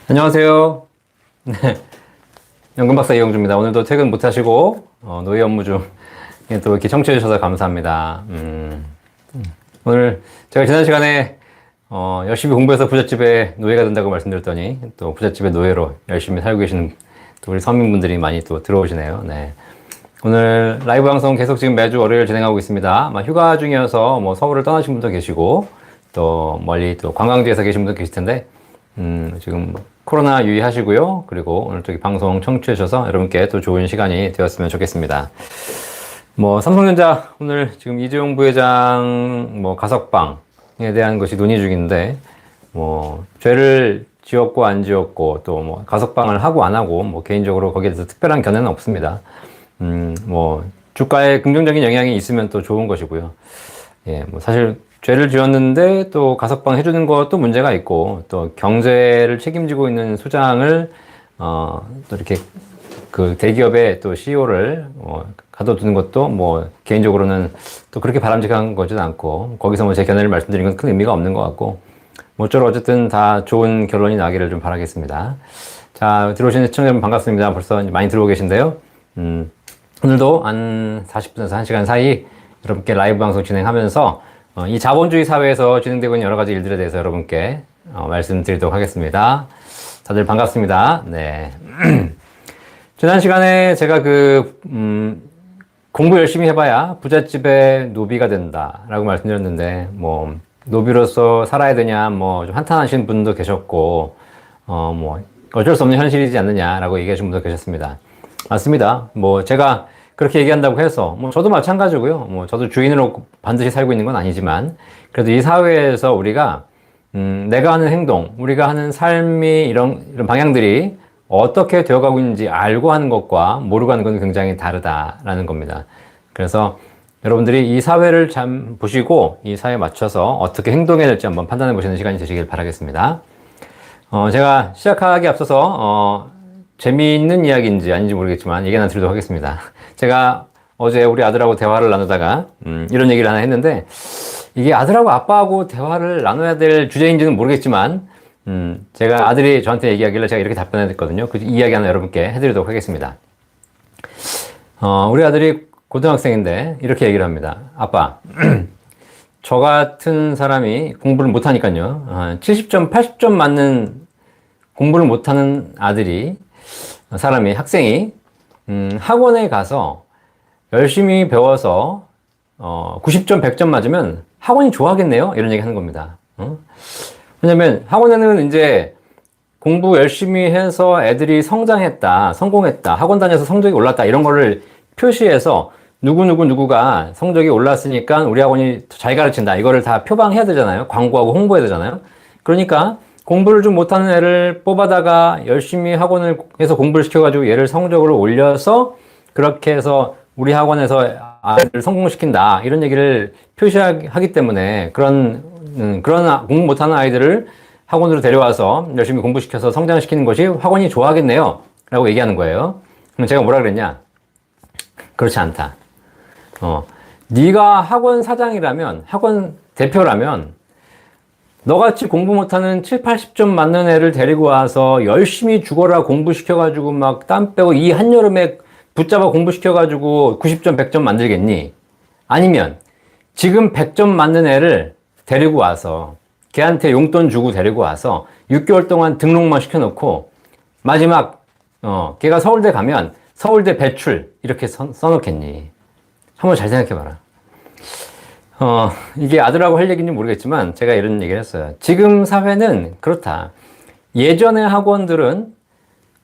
안녕하세요. 네. 연금박사 이영주입니다. 오늘도 퇴근 못하시고, 노예 업무 중, 또 이렇게 청취해주셔서 감사합니다. 오늘 제가 지난 시간에, 열심히 공부해서 부잣집의 노예가 된다고 말씀드렸더니, 또 부잣집의 노예로 열심히 살고 계시는 또 우리 서민분들이 많이 또 들어오시네요. 네. 오늘 라이브 방송 계속 지금 매주 월요일 진행하고 있습니다. 휴가 중이어서 뭐 서울을 떠나신 분도 계시고, 또 멀리 또 관광지에서 계신 분도 계실 텐데, 지금 코로나 유의하시고요. 그리고 오늘 또 방송 청취해 주셔서 여러분께 또 좋은 시간이 되었으면 좋겠습니다. 삼성전자 오늘 지금 이재용 부회장 가석방에 대한 것이 논의 중인데, 죄를 지었고 안 지었고 또 가석방을 하고 안 하고 개인적으로 거기에 대해서 특별한 견해는 없습니다. 주가에 긍정적인 영향이 있으면 또 좋은 것이고요. 예, 사실 죄를 지었는데 또 가석방 해주는 것도 문제가 있고, 또 경제를 책임지고 있는 수장을 또 이렇게 그 대기업의 또 CEO를 가둬두는 것도 개인적으로는 또 그렇게 바람직한 거지도 않고, 거기서 제 견해를 말씀드리는 건 큰 의미가 없는 것 같고, 어쨌든 다 좋은 결론이 나기를 좀 바라겠습니다. 자, 들어오신 시청자 여러분 반갑습니다. 벌써 많이 들어오고 계신데요. 오늘도 한 40분에서 1시간 사이 여러분께 라이브 방송 진행하면서 이 자본주의 사회에서 진행되고 있는 여러 가지 일들에 대해서 여러분께 말씀드리도록 하겠습니다. 다들 반갑습니다. 네. 지난 시간에 제가 공부 열심히 해봐야 부잣집의 노비가 된다라고 말씀드렸는데, 노비로서 살아야 되냐, 좀 한탄하신 분도 계셨고, 어쩔 수 없는 현실이지 않느냐라고 얘기하신 분도 계셨습니다. 맞습니다. 제가 그렇게 얘기한다고 해서, 저도 마찬가지고요. 저도 주인으로 반드시 살고 있는 건 아니지만, 그래도 이 사회에서 우리가, 내가 하는 행동, 우리가 하는 삶이 이런 방향들이 어떻게 되어가고 있는지 알고 하는 것과 모르고 하는 건 굉장히 다르다라는 겁니다. 그래서 여러분들이 이 사회를 잘 보시고, 이 사회에 맞춰서 어떻게 행동해야 될지 한번 판단해 보시는 시간이 되시길 바라겠습니다. 제가 시작하기 앞서서, 재미있는 이야기인지 아닌지 모르겠지만 얘기 하나 드리도록 하겠습니다. 제가 어제 우리 아들하고 대화를 나누다가 이런 얘기를 하나 했는데, 이게 아들하고 아빠하고 대화를 나눠야 될 주제인지는 모르겠지만 제가 아들이 저한테 얘기하길래 제가 이렇게 답변했거든요. 그 이야기 하나 여러분께 해드리도록 하겠습니다. 우리 아들이 고등학생인데 이렇게 얘기를 합니다. 아빠, 저 같은 사람이 공부를 못하니까요, 70점, 80점 맞는 공부를 못하는 학생이 학원에 가서 열심히 배워서 90점, 100점 맞으면 학원이 좋아하겠네요? 이런 얘기 하는 겁니다. 왜냐면 학원에는 이제 공부 열심히 해서 애들이 성장했다, 성공했다, 학원 다녀서 성적이 올랐다, 이런 거를 표시해서 누구가 성적이 올랐으니까 우리 학원이 잘 가르친다, 이거를 다 표방해야 되잖아요. 광고하고 홍보해야 되잖아요. 그러니까 공부를 좀 못하는 애를 뽑아다가 열심히 학원을 해서 공부를 시켜가지고 얘를 성적으로 올려서 그렇게 해서 우리 학원에서 아이를 성공시킨다, 이런 얘기를 표시하기 때문에 그런 공부 못하는 아이들을 학원으로 데려와서 열심히 공부시켜서 성장시키는 것이 학원이 좋아하겠네요 라고 얘기하는 거예요. 그럼 제가 뭐라 그랬냐? 그렇지 않다. 네가 학원 사장이라면, 학원 대표라면 너같이 공부 못하는 7, 80점 맞는 애를 데리고 와서 열심히 죽어라 공부시켜가지고 막 땀 빼고 이 한여름에 붙잡아 공부시켜가지고 90점, 100점 만들겠니? 아니면 지금 100점 맞는 애를 데리고 와서 걔한테 용돈 주고 데리고 와서 6개월 동안 등록만 시켜놓고 마지막 걔가 서울대 가면 서울대 배출 이렇게 써놓겠니? 한번 잘 생각해봐라. 이게 아들하고 할 얘기인지 모르겠지만 제가 이런 얘기를 했어요. 지금 사회는 그렇다. 예전의 학원들은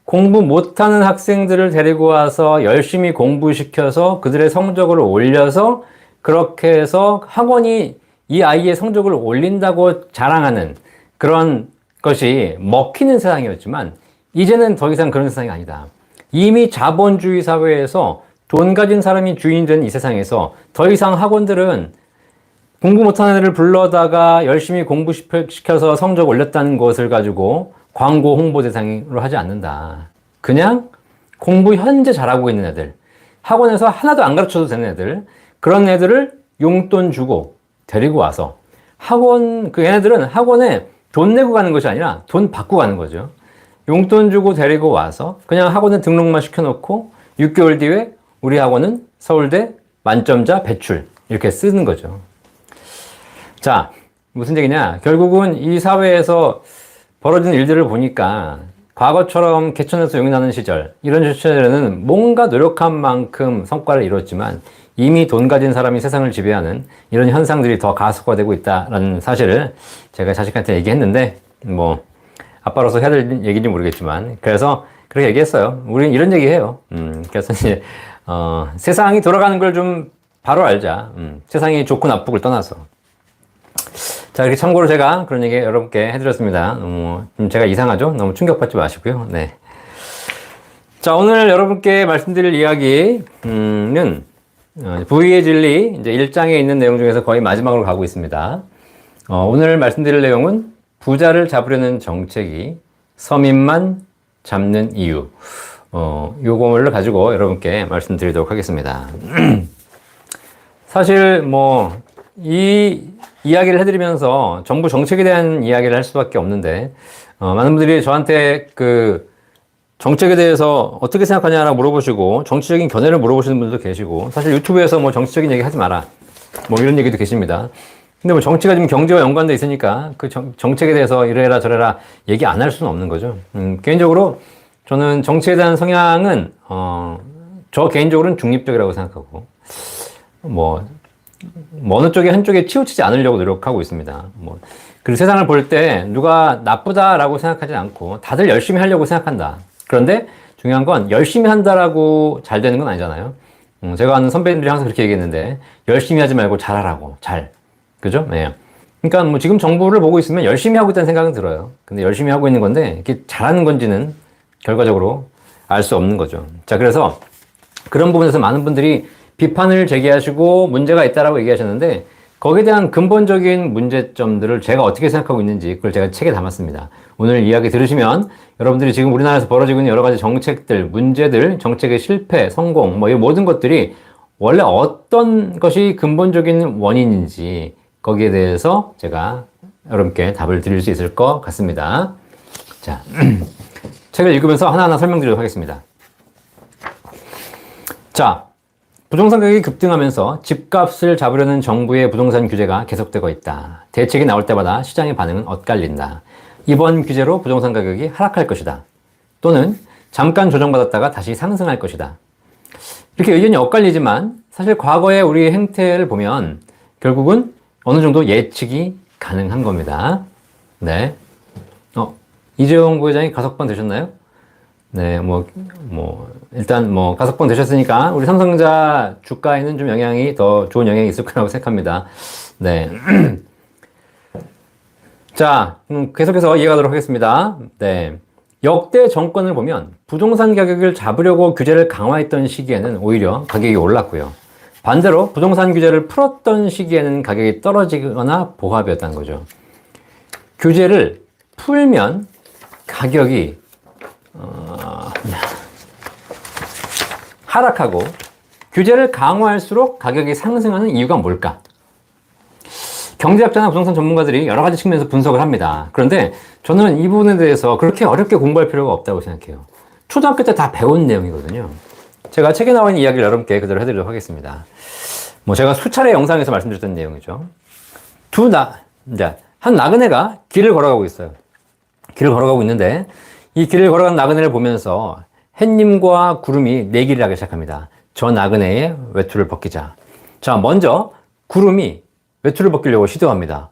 공부 못하는 학생들을 데리고 와서 열심히 공부시켜서 그들의 성적을 올려서 그렇게 해서 학원이 이 아이의 성적을 올린다고 자랑하는 그런 것이 먹히는 세상이었지만, 이제는 더 이상 그런 세상이 아니다. 이미 자본주의 사회에서 돈 가진 사람이 주인이 된 이 세상에서 더 이상 학원들은 공부 못하는 애를 불러다가 열심히 공부시켜서 성적 올렸다는 것을 가지고 광고 홍보 대상으로 하지 않는다. 그냥 공부 현재 잘하고 있는 애들, 학원에서 하나도 안 가르쳐도 되는 애들, 그런 애들을 용돈 주고 데리고 와서 얘네들은 학원에 돈 내고 가는 것이 아니라 돈 받고 가는 거죠. 용돈 주고 데리고 와서 그냥 학원에 등록만 시켜놓고 6개월 뒤에 우리 학원은 서울대 만점자 배출 이렇게 쓰는 거죠. 자, 무슨 얘기냐? 결국은 이 사회에서 벌어진 일들을 보니까 과거처럼 개천에서 용이 나는 시절, 이런 시절에는 뭔가 노력한 만큼 성과를 이뤘지만 이미 돈 가진 사람이 세상을 지배하는 이런 현상들이 더 가속화되고 있다는 사실을 제가 자식한테 얘기했는데, 뭐 아빠로서 해야 될 얘기인지 모르겠지만, 그래서 그렇게 얘기했어요. 우리는 이런 얘기 해요. 그래서 이제 세상이 돌아가는 걸 좀 바로 알자. 세상이 좋고 나쁘고를 떠나서. 자, 이렇게 참고로 제가 그런 얘기 여러분께 해드렸습니다. 너무 제가 이상하죠? 너무 충격받지 마시고요. 네. 자, 오늘 여러분께 말씀드릴 이야기는 부의의 진리 이제 1장에 있는 내용 중에서 거의 마지막으로 가고 있습니다. 오늘 말씀드릴 내용은 부자를 잡으려는 정책이 서민만 잡는 이유. 요거를 가지고 여러분께 말씀드리도록 하겠습니다. 사실 이 이야기를 해드리면서 정부 정책에 대한 이야기를 할 수밖에 없는데, 많은 분들이 저한테 그 정책에 대해서 어떻게 생각하냐라고 물어보시고, 정치적인 견해를 물어보시는 분들도 계시고, 사실 유튜브에서 정치적인 얘기 하지 마라. 이런 얘기도 계십니다. 근데 정치가 지금 경제와 연관돼 있으니까 그 정책에 대해서 이래라 저래라 얘기 안 할 수는 없는 거죠. 개인적으로 저는 정치에 대한 성향은, 저 개인적으로는 중립적이라고 생각하고, 어느 쪽에 한쪽에 치우치지 않으려고 노력하고 있습니다. 그리고 세상을 볼 때 누가 나쁘다라고 생각하지 않고 다들 열심히 하려고 생각한다. 그런데 중요한 건 열심히 한다라고 잘 되는 건 아니잖아요. 제가 아는 선배님들이 항상 그렇게 얘기했는데, 열심히 하지 말고 잘하라고. 그죠? 네. 그러니까 지금 정부를 보고 있으면 열심히 하고 있다는 생각은 들어요. 근데 열심히 하고 있는 건데 이게 잘하는 건지는 결과적으로 알 수 없는 거죠. 자, 그래서 그런 부분에서 많은 분들이 비판을 제기하시고 문제가 있다라고 얘기하셨는데, 거기에 대한 근본적인 문제점들을 제가 어떻게 생각하고 있는지 그걸 제가 책에 담았습니다. 오늘 이야기 들으시면 여러분들이 지금 우리나라에서 벌어지고 있는 여러 가지 정책들, 문제들, 정책의 실패, 성공, 이 모든 것들이 원래 어떤 것이 근본적인 원인인지 거기에 대해서 제가 여러분께 답을 드릴 수 있을 것 같습니다. 자, 책을 읽으면서 하나하나 설명드리도록 하겠습니다. 자, 부동산 가격이 급등하면서 집값을 잡으려는 정부의 부동산 규제가 계속되고 있다. 대책이 나올 때마다 시장의 반응은 엇갈린다. 이번 규제로 부동산 가격이 하락할 것이다. 또는 잠깐 조정받았다가 다시 상승할 것이다. 이렇게 의견이 엇갈리지만 사실 과거의 우리 행태를 보면 결국은 어느 정도 예측이 가능한 겁니다. 네. 이재용 부회장이 가석방 되셨나요? 네, 일단 가석방 되셨으니까 우리 삼성전자 주가에는 좀 더 좋은 영향이 있을 거라고 생각합니다. 네. 자, 계속해서 이해가도록 하겠습니다. 네. 역대 정권을 보면 부동산 가격을 잡으려고 규제를 강화했던 시기에는 오히려 가격이 올랐고요. 반대로 부동산 규제를 풀었던 시기에는 가격이 떨어지거나 보합이었다는 거죠. 규제를 풀면 가격이 하락하고 규제를 강화할수록 가격이 상승하는 이유가 뭘까? 경제학자나 부동산 전문가들이 여러 가지 측면에서 분석을 합니다. 그런데 저는 이 부분에 대해서 그렇게 어렵게 공부할 필요가 없다고 생각해요. 초등학교 때 다 배운 내용이거든요. 제가 책에 나와 있는 이야기를 여러분께 그대로 해드리도록 하겠습니다. 제가 수차례 영상에서 말씀드렸던 내용이죠. 한 나그네가 길을 걸어가고 있어요. 길을 걸어가고 있는데 이 길을 걸어가는 나그네를 보면서 햇님과 구름이 내기를 하기 시작합니다. 저 나그네의 외투를 벗기자. 자, 먼저 구름이 외투를 벗기려고 시도합니다.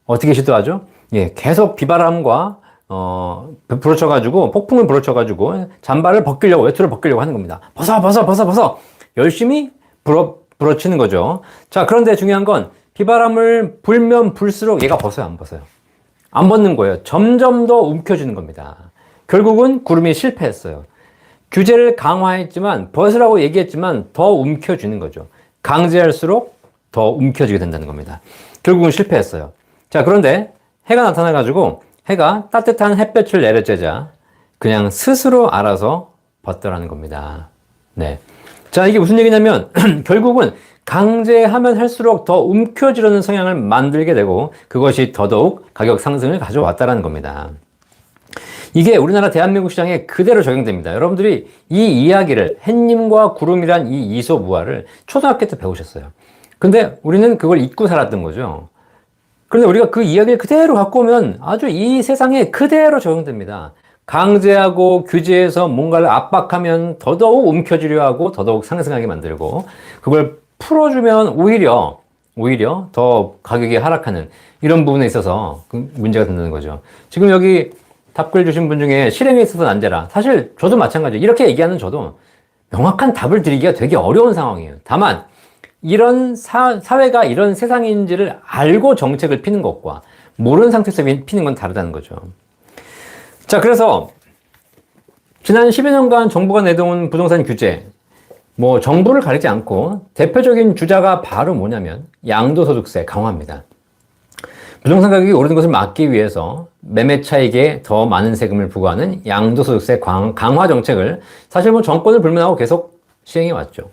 어떻게 시도하죠? 예, 계속 비바람과 폭풍을 불어쳐가지고 잠바를 벗기려고, 외투를 벗기려고 하는 겁니다. 벗어. 열심히 불어치는 거죠. 자, 그런데 중요한 건 비바람을 불면 불수록 얘가 벗어요, 안 벗어요? 안 벗는 거예요. 점점 더 움켜쥐는 겁니다. 결국은 구름이 실패했어요. 규제를 강화했지만, 벗으라고 얘기했지만 더 움켜쥐는 거죠. 강제할수록 더 움켜쥐게 된다는 겁니다. 결국은 실패했어요. 자, 그런데 해가 나타나가지고 해가 따뜻한 햇볕을 내려쬐자 그냥 스스로 알아서 벗더라는 겁니다. 네. 자, 이게 무슨 얘기냐면 결국은 강제하면 할수록 더 움켜쥐려는 성향을 만들게 되고 그것이 더더욱 가격 상승을 가져왔다는 겁니다. 이게 우리나라 대한민국 시장에 그대로 적용됩니다. 여러분들이 이 이야기를 햇님과 구름이란 이 이소무화를 초등학교 때 배우셨어요. 근데 우리는 그걸 잊고 살았던 거죠. 그런데 우리가 그 이야기를 그대로 갖고 오면 아주 이 세상에 그대로 적용됩니다. 강제하고 규제해서 뭔가를 압박하면 더더욱 움켜쥐려 하고 더더욱 상승하게 만들고, 그걸 풀어주면 오히려 더 가격이 하락하는 이런 부분에 있어서 문제가 된다는 거죠. 지금 여기 답글 주신 분 중에 실행에 있어서 난제라. 사실 저도 마찬가지예요. 이렇게 얘기하는 저도 명확한 답을 드리기가 되게 어려운 상황이에요. 다만 이런 사회가 이런 세상인지를 알고 정책을 피는 것과 모르는 상태에서 피는 건 다르다는 거죠. 자, 그래서 지난 10여 년간 정부가 내놓은 부동산 규제, 뭐 정부를 가리지 않고 대표적인 주자가 바로 뭐냐면 양도소득세 강화입니다. 부동산 가격이 오르는 것을 막기 위해서 매매 차익에 더 많은 세금을 부과하는 양도소득세 강화 정책을 사실 뭐 정권을 불문하고 계속 시행해 왔죠.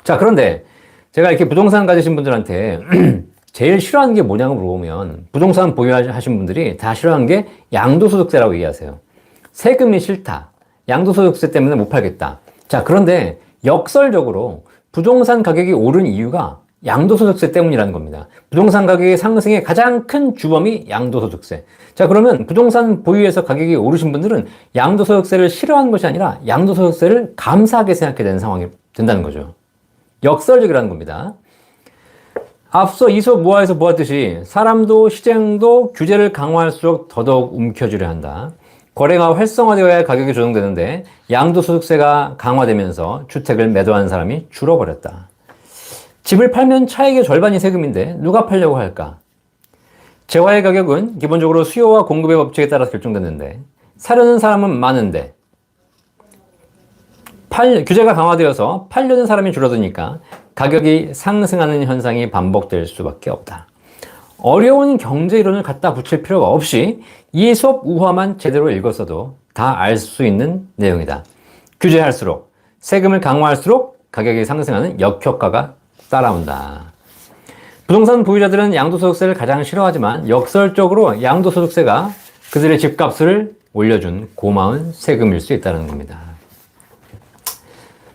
자, 그런데 제가 이렇게 부동산 가지신 분들한테 제일 싫어하는 게 뭐냐고 물어보면 부동산 보유하신 분들이 다 싫어하는 게 양도소득세라고 얘기하세요. 세금이 싫다. 양도소득세 때문에 못 팔겠다. 자, 그런데 역설적으로 부동산 가격이 오른 이유가 양도소득세 때문이라는 겁니다. 부동산 가격의 상승의 가장 큰 주범이 양도소득세. 자, 그러면 부동산 보유에서 가격이 오르신 분들은 양도소득세를 싫어하는 것이 아니라 양도소득세를 감사하게 생각해야 되는 상황이 된다는 거죠. 역설적이라는 겁니다. 앞서 이소무화에서 보았듯이 사람도 시장도 규제를 강화할수록 더더욱 움켜쥐려 한다. 거래가 활성화되어야 가격이 조정되는데 양도소득세가 강화되면서 주택을 매도하는 사람이 줄어버렸다. 집을 팔면 차익의 절반이 세금인데 누가 팔려고 할까? 재화의 가격은 기본적으로 수요와 공급의 법칙에 따라 결정됐는데 사려는 사람은 많은데 규제가 강화되어서 팔려는 사람이 줄어드니까 가격이 상승하는 현상이 반복될 수밖에 없다. 어려운 경제 이론을 갖다 붙일 필요가 없이 이 수업 우화만 제대로 읽었어도 다 알 수 있는 내용이다. 규제할수록, 세금을 강화할수록 가격이 상승하는 역효과가 따라온다. 부동산 보유자들은 양도소득세를 가장 싫어하지만 역설적으로 양도소득세가 그들의 집값을 올려준 고마운 세금일 수 있다는 겁니다.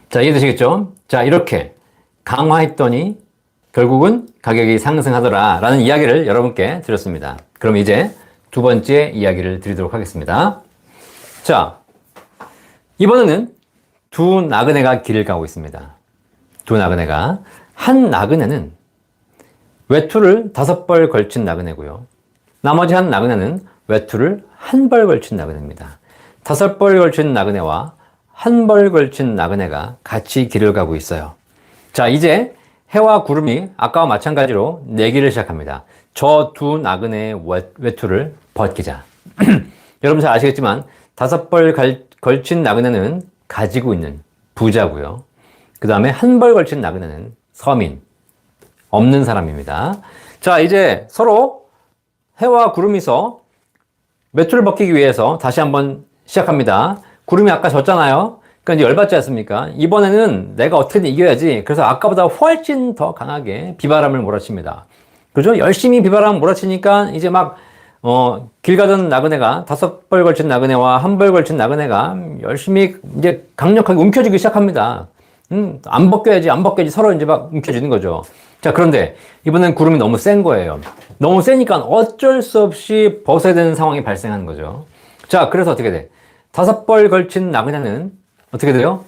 자, 이해되시겠죠? 자, 이렇게 강화했더니 결국은 가격이 상승하더라 라는 이야기를 여러분께 드렸습니다. 그럼 이제 두 번째 이야기를 드리도록 하겠습니다. 자, 이번에는 두 나그네가 길을 가고 있습니다. 두 나그네가, 한 나그네는 외투를 5벌 걸친 나그네고요. 나머지 한 나그네는 외투를 1벌 걸친 나그네입니다. 5벌 걸친 나그네와 1벌 걸친 나그네가 같이 길을 가고 있어요. 자, 이제 해와 구름이 아까와 마찬가지로 내기를 시작합니다. 저 두 나그네의 외투를 벗기자. 여러분 잘 아시겠지만 5벌 걸친 나그네는 가지고 있는 부자고요. 그 다음에 1벌 걸친 나그네는 서민, 없는 사람입니다. 자, 이제 서로 해와 구름이서 외투를 벗기기 위해서 다시 한번 시작합니다. 구름이 아까 졌잖아요. 그러니까 이제 열받지 않습니까? 이번에는 내가 어떻게든 이겨야지. 그래서 아까보다 훨씬 더 강하게 비바람을 몰아칩니다. 그죠? 열심히 비바람 몰아치니까 이제 막 길 가던 나그네가 5벌 걸친 나그네와 1벌 걸친 나그네가 열심히 이제 강력하게 움켜쥐기 시작합니다. 안 벗겨야지 서로 이제 막 움켜쥐는 거죠. 자, 그런데 이번엔 구름이 너무 센 거예요. 너무 세니까 어쩔 수 없이 벗어야 되는 상황이 발생하는 거죠. 자, 그래서 어떻게 돼? 5벌 걸친 나그네는 어떻게 돼요?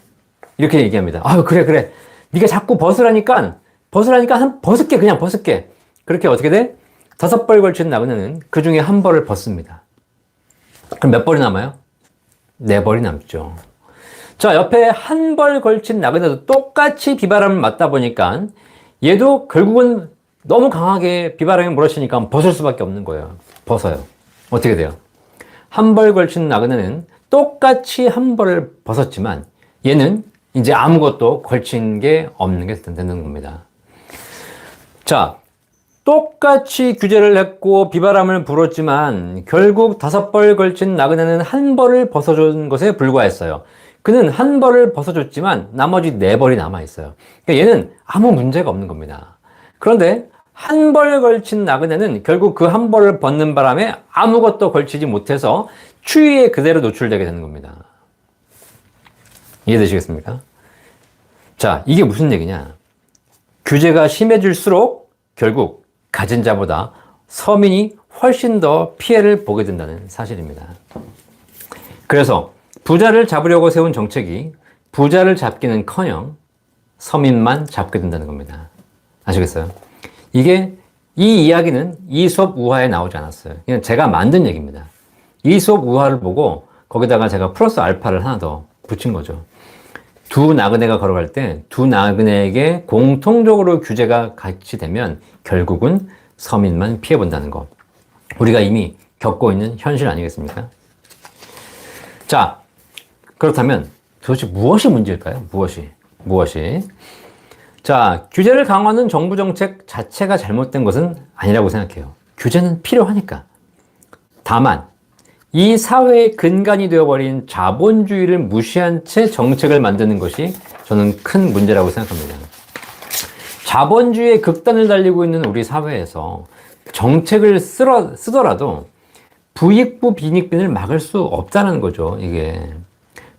이렇게 얘기합니다. 아유, 그래. 네가 자꾸 벗으라니까 그냥 벗을게. 그렇게 어떻게 돼? 5벌 걸친 나그네는 그 중에 1벌을 벗습니다. 그럼 몇 벌이 남아요? 4벌이 남죠. 자, 옆에 1벌 걸친 나그네도 똑같이 비바람을 맞다 보니까 얘도 결국은 너무 강하게 비바람이 몰아치니까 벗을 수밖에 없는 거예요. 벗어요. 어떻게 돼요? 1벌 걸친 나그네는 똑같이 1벌을 벗었지만 얘는 이제 아무것도 걸친 게 없는 게 되는 겁니다. 자, 똑같이 규제를 했고 비바람을 불었지만 결국 5벌 걸친 나그네는 1벌을 벗어준 것에 불과했어요. 그는 1벌을 벗어줬지만 나머지 4벌이 남아있어요. 그러니까 얘는 아무 문제가 없는 겁니다. 그런데 1벌 걸친 나그네는 결국 그 1벌을 벗는 바람에 아무것도 걸치지 못해서 추위에 그대로 노출되게 되는 겁니다. 이해되시겠습니까? 자, 이게 무슨 얘기냐? 규제가 심해질수록 결국 가진 자보다 서민이 훨씬 더 피해를 보게 된다는 사실입니다. 그래서 부자를 잡으려고 세운 정책이 부자를 잡기는커녕 서민만 잡게 된다는 겁니다. 아시겠어요? 이 이야기는 이 수업 우화에 나오지 않았어요. 그냥 제가 만든 얘기입니다. 이 수업 우화를 보고 거기다가 제가 플러스 알파를 하나 더 붙인 거죠. 두 나그네가 걸어갈 때 두 나그네에게 공통적으로 규제가 같이 되면 결국은 서민만 피해본다는 거. 우리가 이미 겪고 있는 현실 아니겠습니까? 자, 그렇다면 도대체 무엇이 문제일까요? 무엇이? 자, 규제를 강화하는 정부 정책 자체가 잘못된 것은 아니라고 생각해요. 규제는 필요하니까. 다만 이 사회의 근간이 되어버린 자본주의를 무시한 채 정책을 만드는 것이 저는 큰 문제라고 생각합니다. 자본주의의 극단을 달리고 있는 우리 사회에서 정책을 쓰더라도 부익부 빈익빈을 막을 수 없다는 거죠, 이게.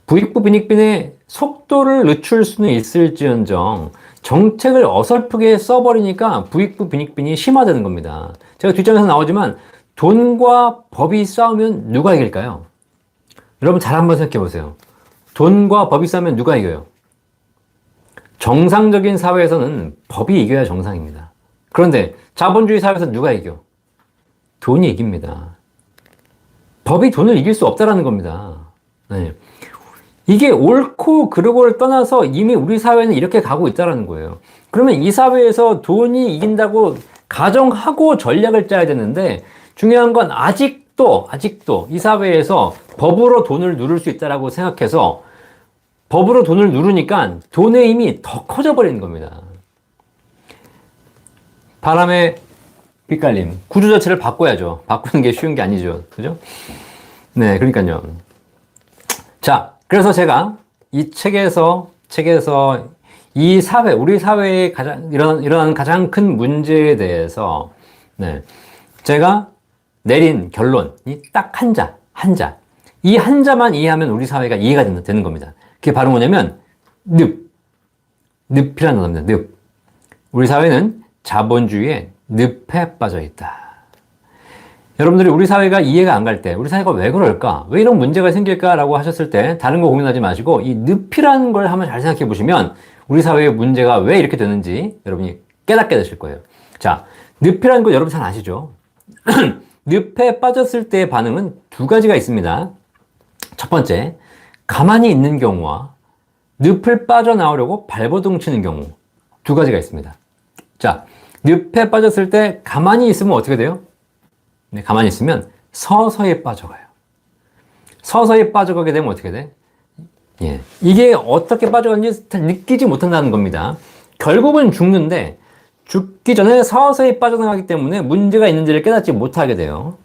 부익부 빈익빈의 속도를 늦출 수는 있을지언정 정책을 어설프게 써버리니까 부익부 빈익빈이 심화되는 겁니다. 제가 뒷장에서 나오지만 돈과 법이 싸우면 누가 이길까요? 여러분 잘 한번 생각해 보세요. 돈과 법이 싸우면 누가 이겨요? 정상적인 사회에서는 법이 이겨야 정상입니다. 그런데 자본주의 사회에서 누가 이겨? 돈이 이깁니다. 법이 돈을 이길 수 없다라는 겁니다. 네. 이게 옳고 그르고를 떠나서 이미 우리 사회는 이렇게 가고 있다는 거예요. 그러면 이 사회에서 돈이 이긴다고 가정하고 전략을 짜야 되는데 중요한 건 아직도 이 사회에서 법으로 돈을 누를 수 있다고 생각해서 법으로 돈을 누르니까 돈의 힘이 더 커져 버리는 겁니다. 바람의 빛깔림, 구조 자체를 바꿔야죠. 바꾸는 게 쉬운 게 아니죠. 그죠? 네, 그러니까요. 자, 그래서 제가 이 책에서 이 사회, 우리 사회의 일어나는 가장 큰 문제에 대해서, 네, 제가 내린 결론이 딱 한 자. 이 한 자만 이해하면 우리 사회가 이해가 되는 겁니다. 그게 바로 뭐냐면, 늪이라는 단어입니다. 늪. 우리 사회는 자본주의의 늪에 빠져 있다. 여러분들이 우리 사회가 이해가 안 갈 때, 우리 사회가 왜 그럴까? 왜 이런 문제가 생길까라고 하셨을 때, 다른 거 고민하지 마시고, 이 늪이라는 걸 한번 잘 생각해 보시면, 우리 사회의 문제가 왜 이렇게 되는지 여러분이 깨닫게 되실 거예요. 자, 늪이라는 거 여러분 잘 아시죠? 늪에 빠졌을 때의 반응은 두 가지가 있습니다. 첫 번째, 가만히 있는 경우와 늪을 빠져나오려고 발버둥 치는 경우. 두 가지가 있습니다. 자, 늪에 빠졌을 때 가만히 있으면 어떻게 돼요? 네, 가만히 있으면 서서히 빠져가요. 서서히 빠져가게 되면 어떻게 돼? 예, 이게 어떻게 빠져가는지 느끼지 못한다는 겁니다. 결국은 죽는데 죽기 전에 서서히 빠져나가기 때문에 문제가 있는지를 깨닫지 못하게 돼요.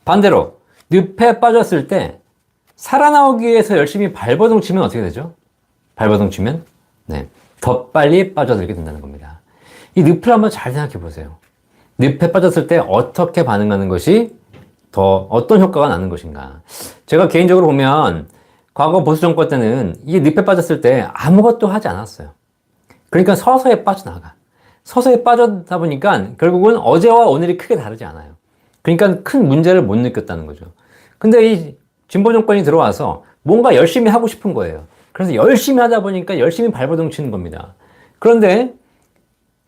반대로 늪에 빠졌을 때 살아나오기 위해서 열심히 발버둥 치면 어떻게 되죠? 발버둥 치면 네, 더 빨리 빠져들게 된다는 겁니다. 이 늪을 한번 잘 생각해 보세요. 늪에 빠졌을 때 어떻게 반응하는 것이 더 어떤 효과가 나는 것인가. 제가 개인적으로 보면 과거 보수 정권 때는 이 늪에 빠졌을 때 아무것도 하지 않았어요. 그러니까 서서히 빠져나가. 서서히 빠져다 보니까 결국은 어제와 오늘이 크게 다르지 않아요. 그러니까 큰 문제를 못 느꼈다는 거죠. 근데 이 진보 정권이 들어와서 뭔가 열심히 하고 싶은 거예요. 그래서 열심히 하다 보니까 열심히 발버둥 치는 겁니다. 그런데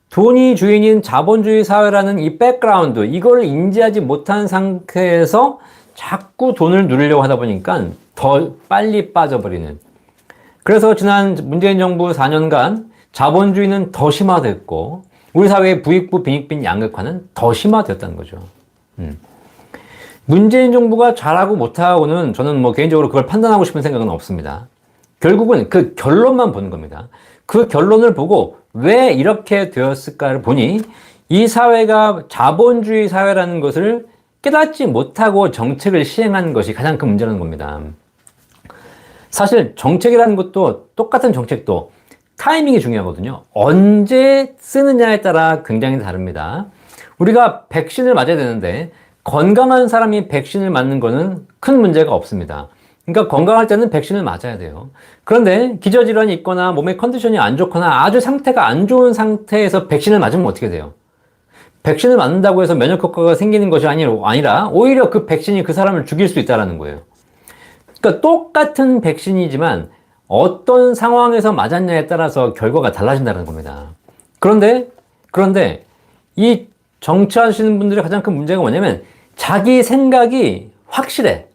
돈이 주인인 자본주의 사회라는 이 백그라운드, 이걸 인지하지 못한 상태에서 자꾸 돈을 누리려고 하다 보니까 더 빨리 빠져버리는. 그래서 지난 문재인 정부 4년간 자본주의는 더 심화됐고 우리 사회의 부익부 빈익빈 양극화는 더 심화되었다는 거죠. 문재인 정부가 잘하고 못하고는 저는 뭐 개인적으로 그걸 판단하고 싶은 생각은 없습니다. 결국은 그 결론만 보는 겁니다. 그 결론을 보고 왜 이렇게 되었을까를 보니 이 사회가 자본주의 사회라는 것을 깨닫지 못하고 정책을 시행하는 것이 가장 큰 문제라는 겁니다. 사실 정책이라는 것도 똑같은 정책도 타이밍이 중요하거든요. 언제 쓰느냐에 따라 굉장히 다릅니다. 우리가 백신을 맞아야 되는데 건강한 사람이 백신을 맞는 거는 큰 문제가 없습니다. 그러니까 건강할 때는 백신을 맞아야 돼요. 그런데 기저질환이 있거나 몸의 컨디션이 안 좋거나 아주 상태가 안 좋은 상태에서 백신을 맞으면 어떻게 돼요? 백신을 맞는다고 해서 면역 효과가 생기는 것이 아니라 오히려 그 백신이 그 사람을 죽일 수 있다는 거예요. 그러니까 똑같은 백신이지만 어떤 상황에서 맞았냐에 따라서 결과가 달라진다는 겁니다. 그런데 이 정치하시는 분들의 가장 큰 문제가 뭐냐면 자기 생각이 확실해.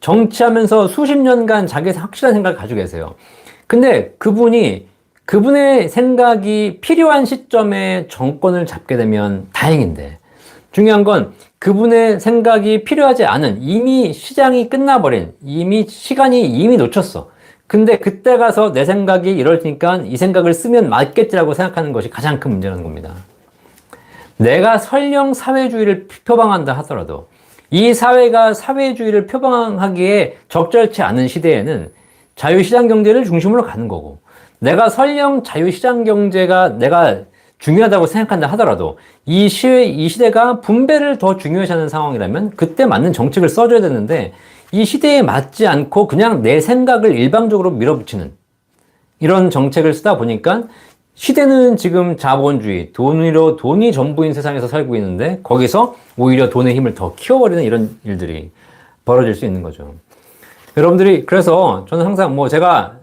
정치하면서 수십 년간 자기 확실한 생각을 가지고 계세요. 근데 그분의 생각이 필요한 시점에 정권을 잡게 되면 다행인데, 중요한 건 그분의 생각이 필요하지 않은, 이미 시장이 끝나버린, 시간이 놓쳤어. 근데 그때 가서 내 생각이 이럴 테니까 이 생각을 쓰면 맞겠지라고 생각하는 것이 가장 큰 문제라는 겁니다. 내가 설령 사회주의를 표방한다 하더라도 이 사회가 사회주의를 표방하기에 적절치 않은 시대에는 자유시장 경제를 중심으로 가는 거고, 내가 설령 자유시장 경제가 내가 중요하다고 생각한다 하더라도 이 시대가 분배를 더 중요시하는 상황이라면 그때 맞는 정책을 써줘야 되는데, 이 시대에 맞지 않고 그냥 내 생각을 일방적으로 밀어붙이는 이런 정책을 쓰다 보니까 시대는 지금 자본주의, 돈이 전부인 세상에서 살고 있는데 거기서 오히려 돈의 힘을 더 키워버리는 이런 일들이 벌어질 수 있는 거죠. 여러분들이, 그래서 저는 항상 제가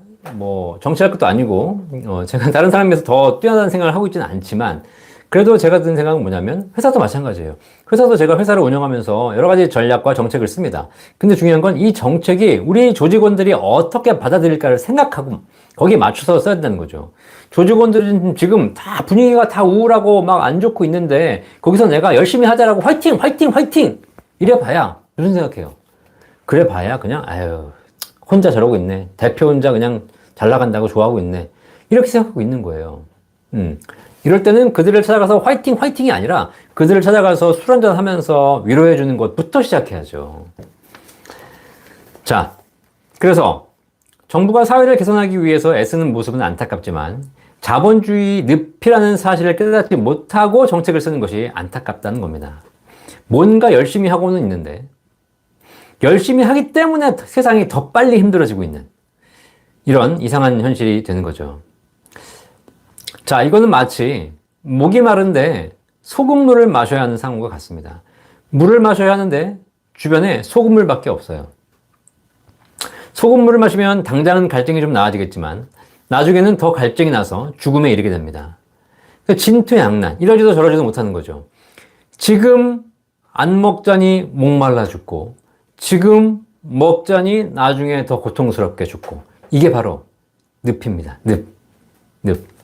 정치할 것도 아니고, 제가 다른 사람에서 더 뛰어난 생각을 하고 있지는 않지만, 그래도 제가 든 생각은 뭐냐면, 회사도 마찬가지예요. 회사도 제가 회사를 운영하면서 여러 가지 전략과 정책을 씁니다. 근데 중요한 건 이 정책이 우리 조직원들이 어떻게 받아들일까를 생각하고, 거기에 맞춰서 써야 된다는 거죠. 조직원들은 지금 다 분위기가 다 우울하고 막 안 좋고 있는데, 거기서 내가 열심히 하자라고 화이팅! 화이팅! 화이팅! 이래 봐야, 무슨 생각해요? 그래 봐야 그냥, 혼자 저러고 있네. 대표 혼자 그냥 잘 나간다고 좋아하고 있네. 이렇게 생각하고 있는 거예요. 이럴 때는 그들을 찾아가서 화이팅, 화이팅이 아니라 그들을 찾아가서 술 한잔 하면서 위로해주는 것부터 시작해야죠. 자, 그래서 정부가 사회를 개선하기 위해서 애쓰는 모습은 안타깝지만 자본주의 늪이라는 사실을 깨닫지 못하고 정책을 쓰는 것이 안타깝다는 겁니다. 뭔가 열심히 하고는 있는데 열심히 하기 때문에 세상이 더 빨리 힘들어지고 있는 이런 이상한 현실이 되는 거죠. 자, 이거는 마치 목이 마른데 소금물을 마셔야 하는 상황과 같습니다. 물을 마셔야 하는데 주변에 소금물밖에 없어요. 소금물을 마시면 당장은 갈증이 좀 나아지겠지만 나중에는 더 갈증이 나서 죽음에 이르게 됩니다. 진퇴양난, 이러지도 저러지도 못하는 거죠. 지금 안 먹자니 목말라 죽고, 지금 먹자니 나중에 더 고통스럽게 죽고, 이게 바로 늪입니다. 늪.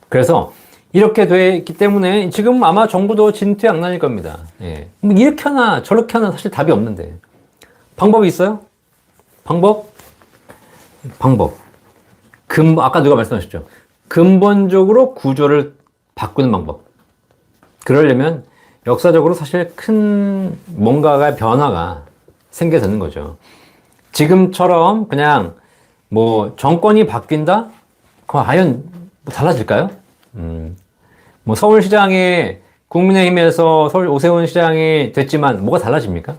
그래서 이렇게 돼 있기 때문에 지금 아마 정부도 진퇴양난일 겁니다. 예. 이렇게 하나 저렇게 하나 사실 답이 없는데 방법이 있어요? 방법. 아까 누가 말씀하셨죠? 근본적으로 구조를 바꾸는 방법. 그러려면 역사적으로 사실 큰 뭔가가 변화가 생겨야 되는 거죠. 지금처럼 그냥 정권이 바뀐다? 그럼 과연 달라질까요? 서울시장에 국민의힘에서 서울 오세훈 시장이 됐지만 뭐가 달라집니까?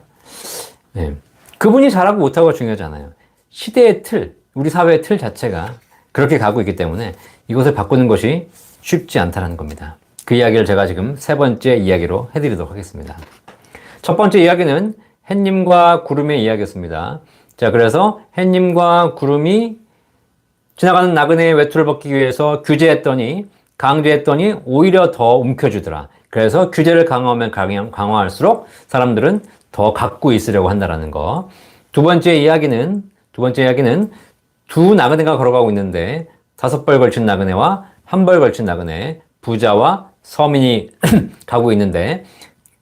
네. 그분이 잘하고 못하고가 중요하지 않아요. 시대의 틀, 우리 사회의 틀 자체가 그렇게 가고 있기 때문에 이것을 바꾸는 것이 쉽지 않다는 겁니다. 그 이야기를 제가 지금 세 번째 이야기로 해드리도록 하겠습니다. 첫 번째 이야기는 햇님과 구름의 이야기였습니다. 자, 그래서 햇님과 구름이 지나가는 나그네의 외투를 벗기 위해서 강제했더니 오히려 더 움켜쥐더라. 그래서 규제를 강화할수록 사람들은 더 갖고 있으려고 한다는 거. 두 번째 이야기는 두 나그네가 걸어가고 있는데 5벌 걸친 나그네와 1벌 걸친 나그네, 부자와 서민이 가고 있는데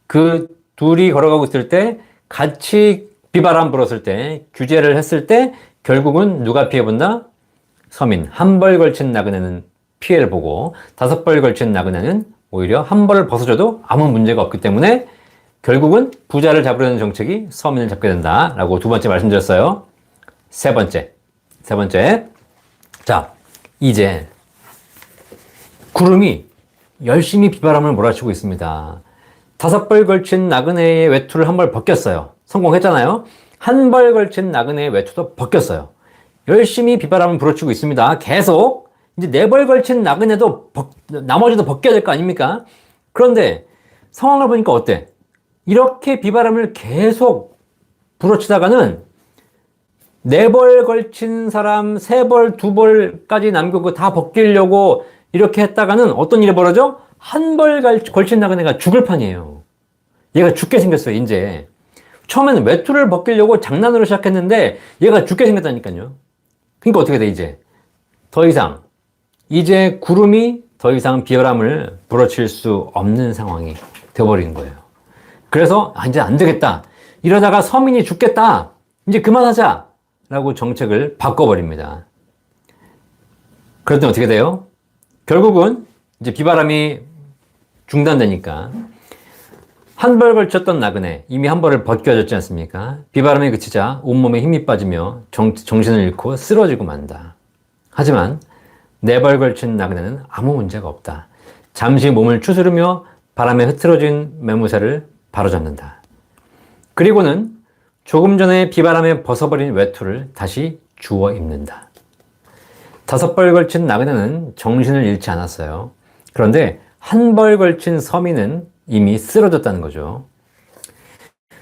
그 둘이 걸어가고 있을 때 같이 비바람 불었을 때 규제를 했을 때 결국은 누가 피해본다? 서민. 1벌 걸친 나그네는 피해를 보고 5벌 걸친 나그네는 오히려 1벌을 벗어줘도 아무 문제가 없기 때문에 결국은 부자를 잡으려는 정책이 서민을 잡게 된다라고 두 번째 말씀드렸어요. 세 번째. 자, 이제 구름이 열심히 비바람을 몰아치고 있습니다. 다섯 벌 걸친 나그네의 외투를 한 벌 벗겼어요. 성공했잖아요. 한 벌 걸친 나그네의 외투도 벗겼어요. 열심히 비바람을 불어치고 있습니다. 계속 이제 네 벌 걸친 나그네도 나머지도 벗겨야 될 거 아닙니까? 그런데 상황을 보니까 어때? 이렇게 비바람을 계속 불어치다가는 네 벌 걸친 사람 세 벌, 두 벌까지 남기고 다 벗기려고 이렇게 했다가는 어떤 일이 벌어져? 한 벌 걸친 나그네가 죽을 판이에요. 얘가 죽게 생겼어요, 이제. 처음에는 외투를 벗기려고 장난으로 시작했는데 얘가 죽게 생겼다니까요. 그러니까 어떻게 돼, 이제? 더 이상, 이제 구름이 더 이상 비바람을 불어칠 수 없는 상황이 되어버리는 거예요. 그래서, 이제 안 되겠다. 이러다가 서민이 죽겠다. 이제 그만하자. 라고 정책을 바꿔버립니다. 그랬더니 어떻게 돼요? 결국은 이제 비바람이 중단되니까 한 벌 걸쳤던 나그네, 이미 한 벌을 벗겨졌지 않습니까? 비바람이 그치자 온몸에 힘이 빠지며 정신을 잃고 쓰러지고 만다. 하지만 네 벌 걸친 나그네는 아무 문제가 없다. 잠시 몸을 추스르며 바람에 흐트러진 매무새를 바로잡는다. 그리고는 조금 전에 비바람에 벗어버린 외투를 다시 주워 입는다. 다섯 벌 걸친 나그네는 정신을 잃지 않았어요. 그런데 한 벌 걸친 서민은 이미 쓰러졌다는 거죠.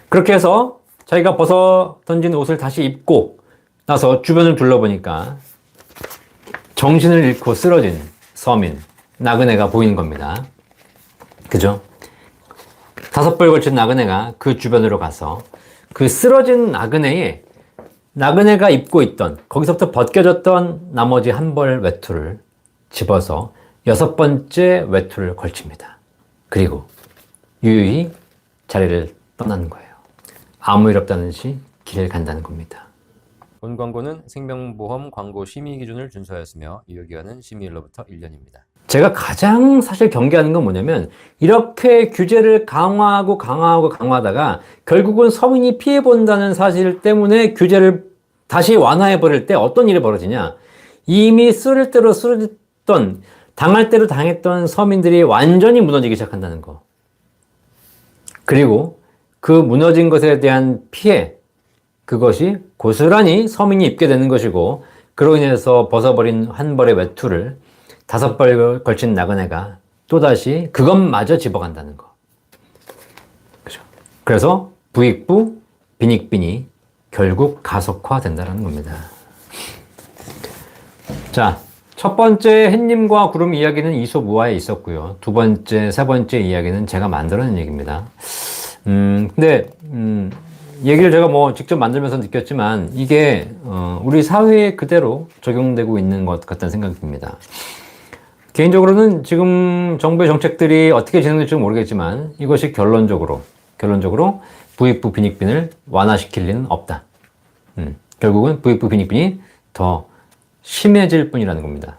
그렇게 해서 자기가 벗어 던진 옷을 다시 입고 나서 주변을 둘러보니까 정신을 잃고 쓰러진 서민, 나그네가 보이는 겁니다. 그죠? 다섯 벌 걸친 나그네가 그 주변으로 가서 그 쓰러진 나그네가 입고 있던, 거기서부터 벗겨졌던 나머지 한 벌 외투를 집어서 여섯 번째 외투를 걸칩니다. 그리고 유유히 자리를 떠나는 거예요. 아무 일 없다는 듯이 길을 간다는 겁니다. 본 광고는 생명보험 광고 심의 기준을 준수하였으며 유효기간은 심의일로부터 1년입니다. 제가 가장 사실 경계하는 건 뭐냐면 이렇게 규제를 강화하다가 결국은 서민이 피해본다는 사실 때문에 규제를 다시 완화해버릴 때 어떤 일이 벌어지냐. 이미 쓰러질 대로 쓰러졌던, 당할 대로 당했던 서민들이 완전히 무너지기 시작한다는 거. 그리고 그 무너진 것에 대한 피해, 그것이 고스란히 서민이 입게 되는 것이고, 그로 인해서 벗어버린 한 벌의 외투를 다섯 벌 걸친 나그네가 또다시 그것마저 집어간다는 거. 그죠? 그래서 부익부, 빈익빈이 결국 가속화된다는 겁니다. 자, 첫 번째 햇님과 구름 이야기는 이솝우화에 있었고요. 두 번째, 세 번째 이야기는 제가 만들어낸 얘기입니다. 얘기를 제가 직접 만들면서 느꼈지만 이게 우리 사회에 그대로 적용되고 있는 것 같다는 생각이 듭니다. 개인적으로는 지금 정부의 정책들이 어떻게 진행될지 모르겠지만 이것이 결론적으로 부익부 빈익빈을 완화시킬 리는 없다. 결국은 부익부 빈익빈이 더 심해질 뿐이라는 겁니다.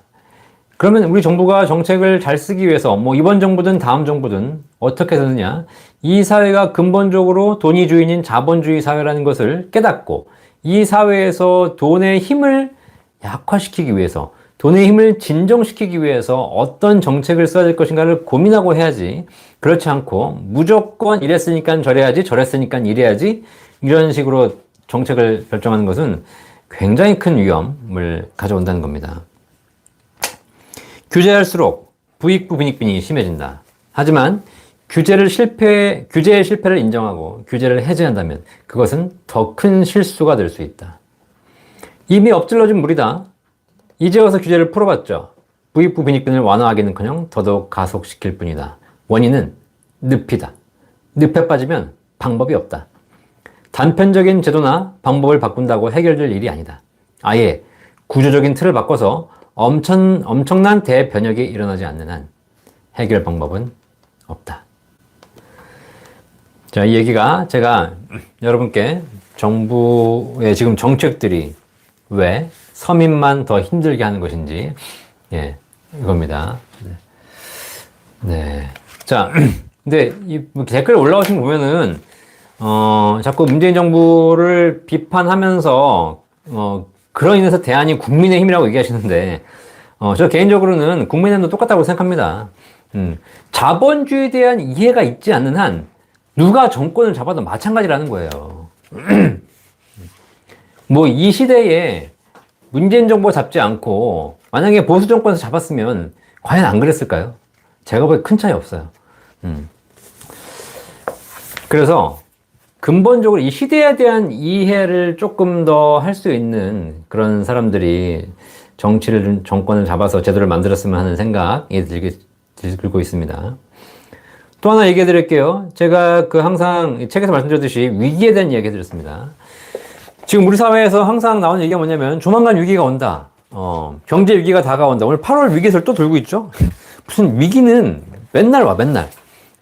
그러면 우리 정부가 정책을 잘 쓰기 위해서 이번 정부든 다음 정부든 어떻게 쓰느냐, 이 사회가 근본적으로 돈이 주인인 자본주의 사회라는 것을 깨닫고 이 사회에서 돈의 힘을 약화시키기 위해서, 돈의 힘을 진정시키기 위해서 어떤 정책을 써야 될 것인가를 고민하고 해야지, 그렇지 않고 무조건 이랬으니까 저래야지, 저랬으니까 이래야지, 이런 식으로 정책을 결정하는 것은 굉장히 큰 위험을 가져온다는 겁니다. 규제할수록 부익부 빈익빈이 심해진다. 하지만 규제의 실패를 인정하고 규제를 해제한다면 그것은 더 큰 실수가 될 수 있다. 이미 엎질러진 물이다. 이제 와서 규제를 풀어봤죠. 부익부 빈익빈을 완화하기는커녕 더더욱 가속시킬 뿐이다. 원인은 늪이다. 늪에 빠지면 방법이 없다. 단편적인 제도나 방법을 바꾼다고 해결될 일이 아니다. 아예 구조적인 틀을 바꿔서 엄청난 대변혁이 일어나지 않는 한 해결 방법은 없다. 자, 이 얘기가 제가 여러분께 정부의 지금 정책들이 왜 서민만 더 힘들게 하는 것인지, 이겁니다. 네. 자, 근데 이 댓글 올라오신 거 보면은, 자꾸 문재인 정부를 비판하면서, 그로 인해서 대안이 국민의힘이라고 얘기하시는데, 저 개인적으로는 국민의힘도 똑같다고 생각합니다. 자본주의에 대한 이해가 있지 않는 한 누가 정권을 잡아도 마찬가지라는 거예요. 뭐 이 시대에 문재인 정부 잡지 않고 만약에 보수 정권에서 잡았으면 과연 안 그랬을까요? 제가 보기엔 큰 차이 없어요. 그래서 근본적으로 이 시대에 대한 이해를 조금 더 할 수 있는 그런 사람들이 정권을 잡아서 제도를 만들었으면 하는 생각이 들고 있습니다. 또 하나 얘기해 드릴게요. 제가 항상 책에서 말씀드렸듯이 위기에 대한 이야기 해드렸습니다. 지금 우리 사회에서 항상 나오는 얘기가 뭐냐면 조만간 위기가 온다. 경제 위기가 다가온다. 오늘 8월 위기설 또 돌고 있죠? 무슨 위기는 맨날 와, 맨날.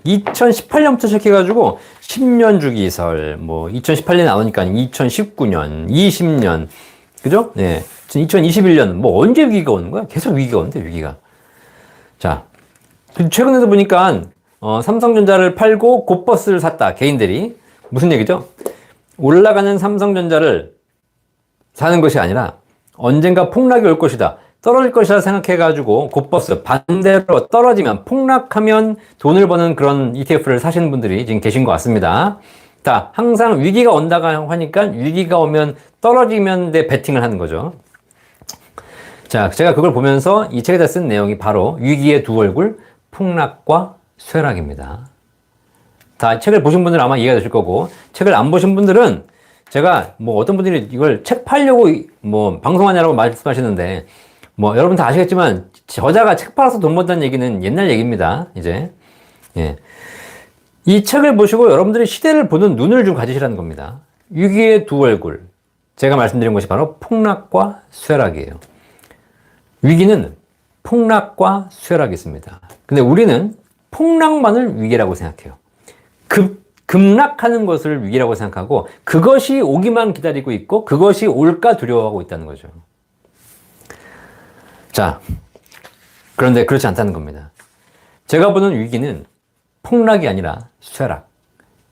2018년부터 시작해가지고 10년 주기설, 뭐 2018년에 나오니까 2019년, 20년, 그죠? 네. 2021년, 뭐 언제 위기가 오는 거야? 계속 위기가 오는데, 위기가. 자, 최근에도 보니까 삼성전자를 팔고 곧버스를 샀다, 개인들이. 무슨 얘기죠? 올라가는 삼성전자를 사는 것이 아니라 언젠가 폭락이 올 것이다, 떨어질 것이라 생각해가지고 곧버스, 반대로 떨어지면, 폭락하면 돈을 버는 그런 ETF를 사시는 분들이 지금 계신 것 같습니다. 자, 항상 위기가 온다고 하니까 위기가 오면 떨어지면 내 베팅을 하는 거죠. 자, 제가 그걸 보면서 이 책에다 쓴 내용이 바로 위기의 두 얼굴, 폭락과 쇠락입니다. 다 책을 보신 분들은 아마 이해가 되실 거고, 책을 안 보신 분들은 제가 뭐 어떤 분들이 이걸 책 팔려고 뭐 방송하냐라고 말씀하시는데, 뭐 여러분 다 아시겠지만 저자가 책 팔아서 돈 번다는 얘기는 옛날 얘기입니다. 이제 예. 이 책을 보시고 여러분들이 시대를 보는 눈을 좀 가지시라는 겁니다. 위기의 두 얼굴, 제가 말씀드린 것이 바로 폭락과 쇠락이에요. 위기는 폭락과 쇠락이 있습니다. 근데 우리는 폭락만을 위기라고 생각해요. 급락하는 것을 위기라고 생각하고 그것이 오기만 기다리고 있고 그것이 올까 두려워하고 있다는 거죠. 자, 그런데 그렇지 않다는 겁니다. 제가 보는 위기는 폭락이 아니라 쇠락.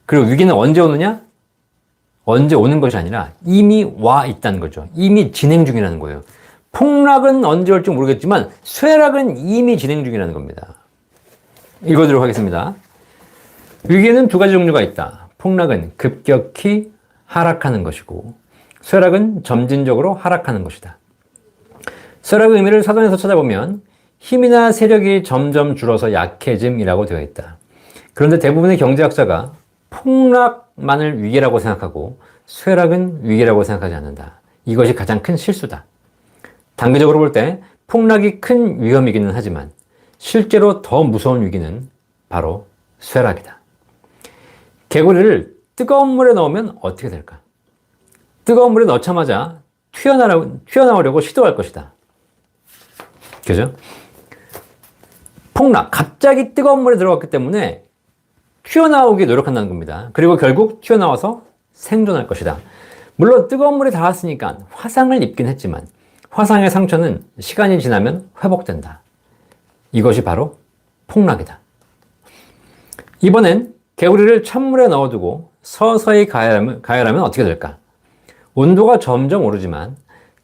그리고 위기는 언제 오느냐? 언제 오는 것이 아니라 이미 와 있다는 거죠. 이미 진행 중이라는 거예요. 폭락은 언제 올지 모르겠지만 쇠락은 이미 진행 중이라는 겁니다. 읽어드리도록 하겠습니다. 위기에는 두 가지 종류가 있다. 폭락은 급격히 하락하는 것이고 쇠락은 점진적으로 하락하는 것이다. 쇠락의 의미를 사전에서 찾아보면 힘이나 세력이 점점 줄어서 약해짐이라고 되어 있다. 그런데 대부분의 경제학자가 폭락만을 위기라고 생각하고 쇠락은 위기라고 생각하지 않는다. 이것이 가장 큰 실수다. 단기적으로 볼 때 폭락이 큰 위험이기는 하지만 실제로 더 무서운 위기는 바로 쇠락이다. 개구리를 뜨거운 물에 넣으면 어떻게 될까? 뜨거운 물에 넣자마자 튀어나오려고 시도할 것이다. 그죠? 폭락, 갑자기 뜨거운 물에 들어갔기 때문에 튀어나오기 노력한다는 겁니다. 그리고 결국 튀어나와서 생존할 것이다. 물론 뜨거운 물에 닿았으니까 화상을 입긴 했지만 화상의 상처는 시간이 지나면 회복된다. 이것이 바로 폭락이다. 이번엔 개구리를 찬물에 넣어두고 서서히 가열하면 어떻게 될까? 온도가 점점 오르지만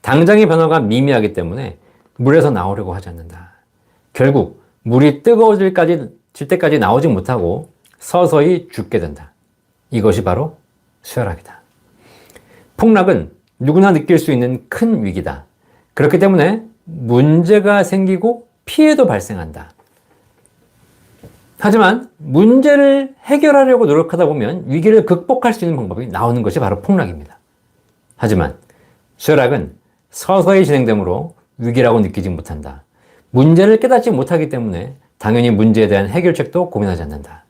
당장의 변화가 미미하기 때문에 물에서 나오려고 하지 않는다. 결국 물이 뜨거워질 때까지 나오지 못하고 서서히 죽게 된다. 이것이 바로 쇠락이다. 폭락은 누구나 느낄 수 있는 큰 위기다. 그렇기 때문에 문제가 생기고 피해도 발생한다. 하지만 문제를 해결하려고 노력하다 보면 위기를 극복할 수 있는 방법이 나오는 것이 바로 폭락입니다. 하지만 쇠락은 서서히 진행되므로 위기라고 느끼지 못한다. 문제를 깨닫지 못하기 때문에 당연히 문제에 대한 해결책도 고민하지 않는다.